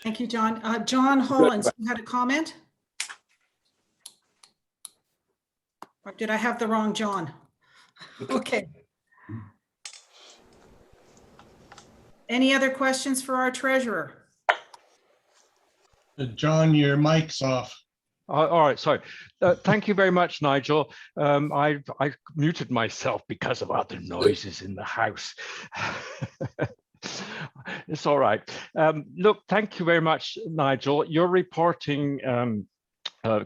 Thank you, John. John Hollins, you had a comment? Or did I have the wrong John? Okay. Any other questions for our treasurer? John, your mic's off. All right, sorry. Thank you very much, Nigel. I muted myself because of other noises in the house. It's all right. Look, thank you very much, Nigel. You're reporting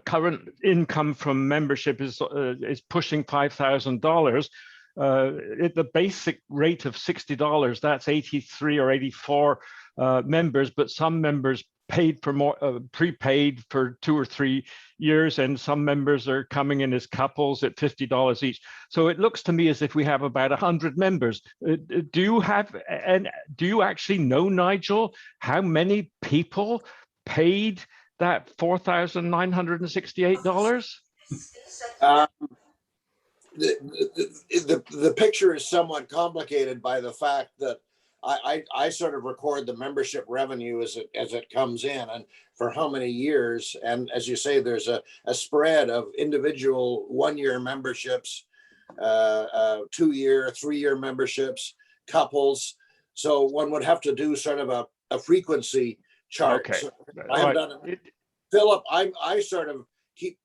current income from membership is pushing $5,000. At the basic rate of $60, that's 83 or 84 members, but some members paid for more, prepaid for 2 or 3 years, and some members are coming in as couples at $50 each. So it looks to me as if we have about 100 members. Do you actually know, Nigel, how many people paid that $4,968? The picture is somewhat complicated by the fact that I sort of record the membership revenue as it comes in, and for how many years. And as you say, there's a spread of individual 1-year memberships, 2-year, 3-year memberships, couples. So one would have to do sort of a frequency chart. Okay. So I have done it. Philip, I sort of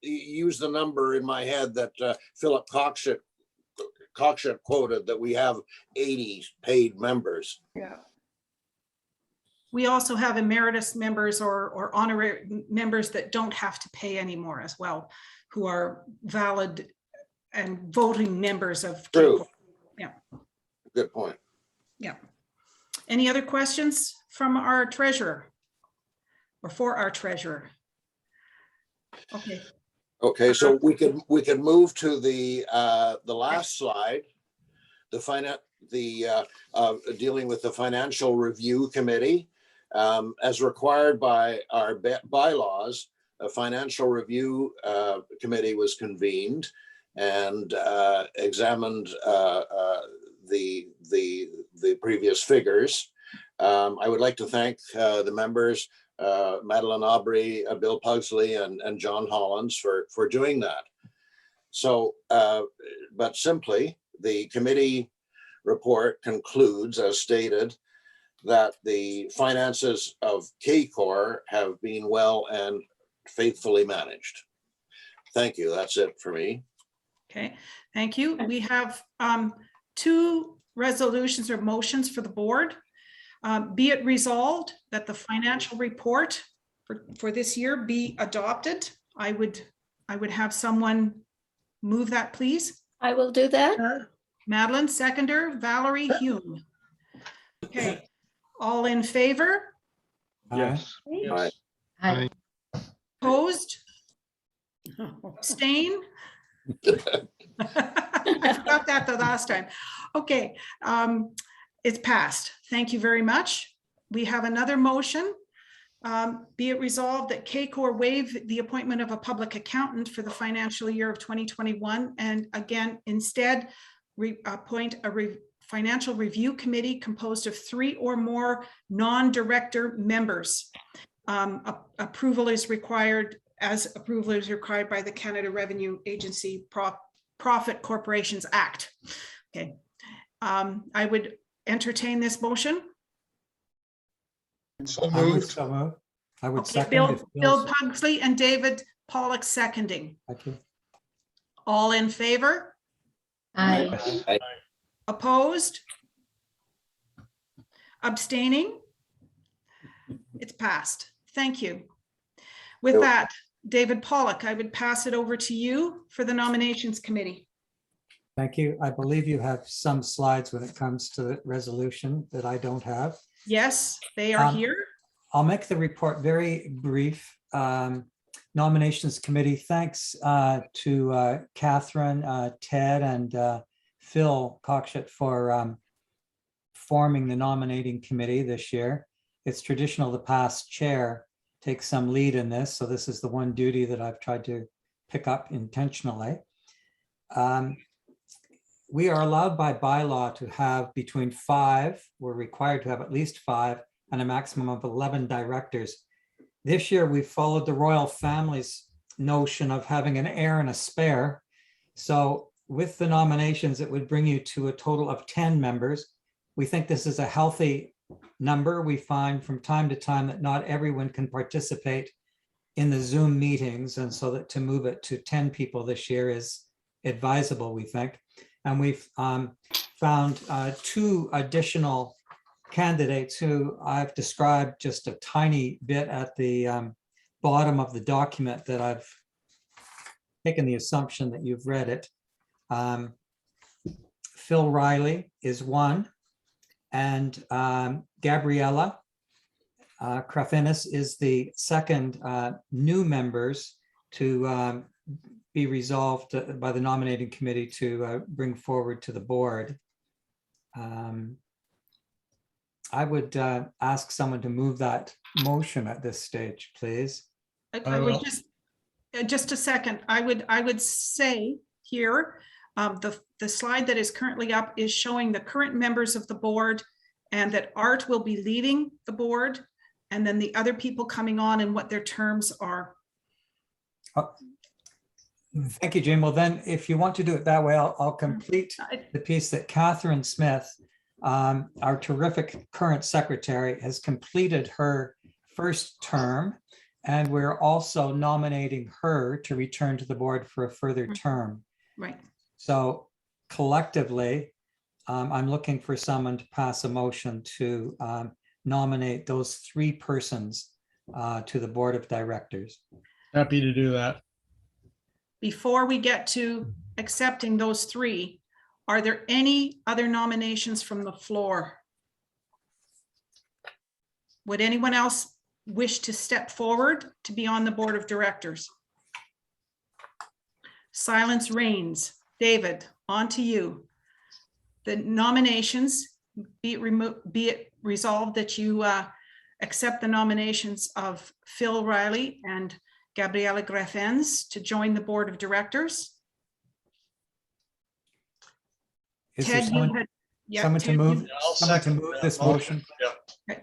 use the number in my head that Philip Cockshut quoted, that we have 80 paid members. Yeah. We also have emeritus members or honorary members that don't have to pay anymore as well, who are valid and voting members of. True. Yeah. Good point. Yeah. Any other questions from our treasurer or for our treasurer? Okay. Okay, so we could move to the last slide, dealing with the Financial Review Committee. As required by our bylaws, a Financial Review Committee was convened and examined the previous figures. I would like to thank the members, Madeline Aubry, Bill Pugsley, and John Hollins for doing that. So, but simply, the committee report concludes, as stated, that the finances of CACOR have been well and faithfully managed. Thank you. That's it for me. Okay, thank you. We have 2 resolutions or motions for the board. Be it resolved that the financial report for this year be adopted. I would have someone move that, please. I will do that. Madeline, seconder. Valerie Hume. Okay, all in favor? Yes. Yes. Aye. Opposed? Abstain? I forgot that the last time. Okay, it's passed. Thank you very much. We have another motion. Be it resolved that CACOR waive the appointment of a public accountant for the financial year of 2021, and again, instead appoint a financial review committee composed of 3 or more non-director members. Approval is required by the Canada Revenue Agency Profit Corporations Act. Okay, I would entertain this motion. So moved. I would second. If Bill Bill's- Pugsley and David Pollock seconding. Thank you. All in favor? Aye. Opposed? Abstaining? It's passed. Thank you. With that, David Pollock, I would pass it over to you for the nominations committee. Thank you. I believe you have some slides when it comes to the resolution that I don't have. Yes, they are here. I'll make the report very brief. Nominations committee, thanks to Catherine, Ted, and Phil Cockshut for forming the nominating committee this year. It's traditional the past chair takes some lead in this, so this is the one duty that I've tried to pick up intentionally. We are allowed by bylaw to have between 5, we're required to have at least 5, and a maximum of 11 directors. This year, we followed the royal family's notion of having an heir and a spare. So with the nominations, it would bring you to a total of 10 members. We think this is a healthy number. We find from time to time that not everyone can participate in the Zoom meetings, and so that to move it to 10 people this year is advisable, we think. And we've found 2 additional candidates who I've described just a tiny bit at the bottom of the document that I've taken the assumption that you've read it. Phil Riley is one, and Gabriella Krafinis is the second new members to be resolved by the nominating committee to bring forward to the board. I would ask someone to move that motion at this stage, please. I would just a second. I would say here, the slide that is currently up is showing the current members of the board, and that Art will be leaving the board, and then the other people coming on and what their terms are. Thank you, Jane. Well, then, if you want to do it that way, I'll complete the piece that Catherine Smith, our terrific current secretary, has completed her first term, and we're also nominating her to return to the board for a further term. Right. So collectively, I'm looking for someone to pass a motion to nominate those 3 persons to the board of directors. Happy to do that. Before we get to accepting those 3, are there any other nominations from the floor? Would anyone else wish to step forward to be on the board of directors? Silence reigns. David, on to you. The nominations, be it resolved that you accept the nominations of Phil Riley and Gabriella Graffens to join the board of directors. Is there someone to move this motion? Yeah.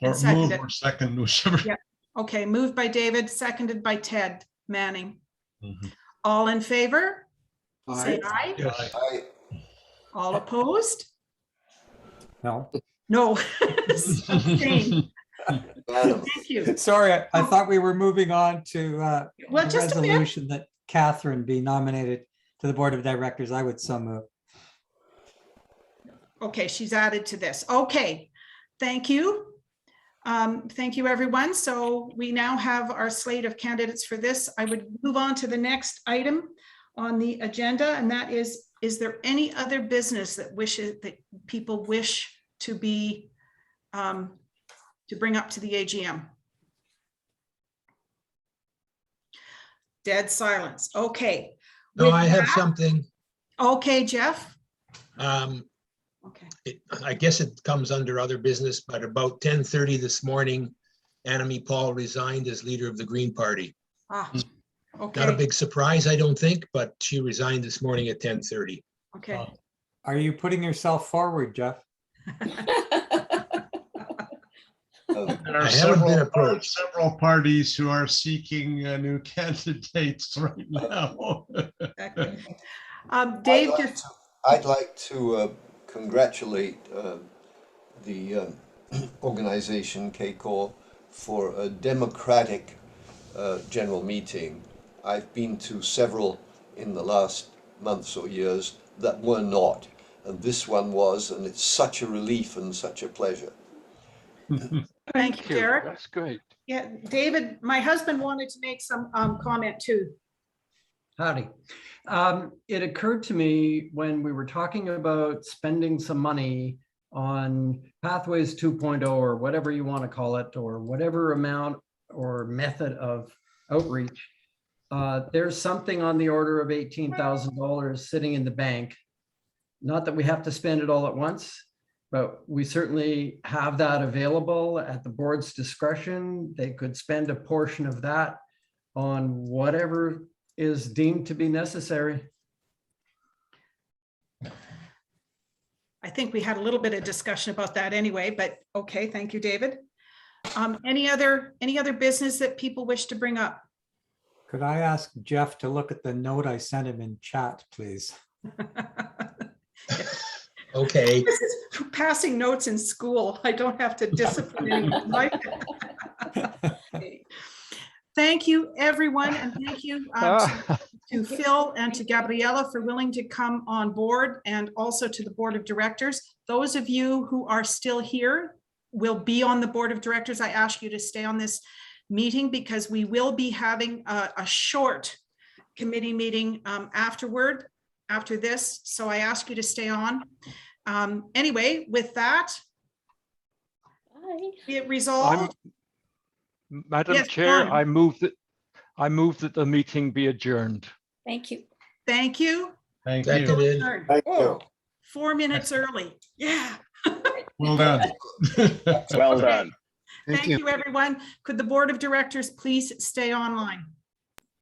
And Or second move it. or second, whichever. Yeah. Okay, moved by David, seconded by Ted Manning. Mhm. All in favor? Say Aye. aye. Yes. I, All opposed? No. No. Abstain. Madam, Thank you. Sorry, I thought we were moving on to Well, the just a bit. resolution that Catherine be nominated to the board of directors. I would so move. Okay, she's added to this. Okay, thank you. Thank you, everyone. So we now have our slate of candidates for this. I would move on to the next item on the agenda, and that is there any other business that people wish to be to bring up to the AGM? Dead silence. Okay. No, With I have that- something. Okay, Jeff. Okay. I guess it comes under other business, but about 10:30 this morning, Annemie Paul resigned as leader of the Green Party. Ah, Not a okay, big surprise, I don't think, but she resigned this morning at 10:30. okay. Are you putting yourself forward, Jeff? There are I haven't been approached. several parties who are seeking new candidates right now. Dave, I'd like to congratulate the organization CACOR for a democratic general meeting. I've been to several in the last months or years that were not, and this one was, and it's such a relief and such a pleasure. Thank you, Derek. That's great. Yeah, David, my husband wanted to make some comment too. Howdy. It occurred to me when we were talking about spending some money on Pathways 2.0 or whatever you want to call it, or whatever amount or method of outreach, there's something on the order of $18,000 sitting in the bank. Not that we have to spend it all at once, But we certainly have that available at the board's discretion. They could spend a portion of that on whatever is deemed to be necessary. I think we had a little bit of discussion about that anyway, but okay, thank you, David. Any other business that people wish to bring up? Could I ask Jeff to look at the note I sent him in chat, please? Okay. This is passing notes in school. I don't have to discipline anyone like that. Thank you, everyone, and thank you to Phil and to Gabriella for willing to come on board, and also to the board of directors. Those of you who are still here will be on the board of directors. I ask you to stay on this meeting because we will be having a short committee meeting after this. So I ask you to stay on. Anyway, with that, be it resolved. Madam Yes, Chair, John. I move that the meeting be adjourned. Thank you. Thank you. Thank you. Seconded. Thank you. Oh, 4 minutes early. Yeah. Well done. Well done. Thank you, everyone. Could the board of directors please stay online?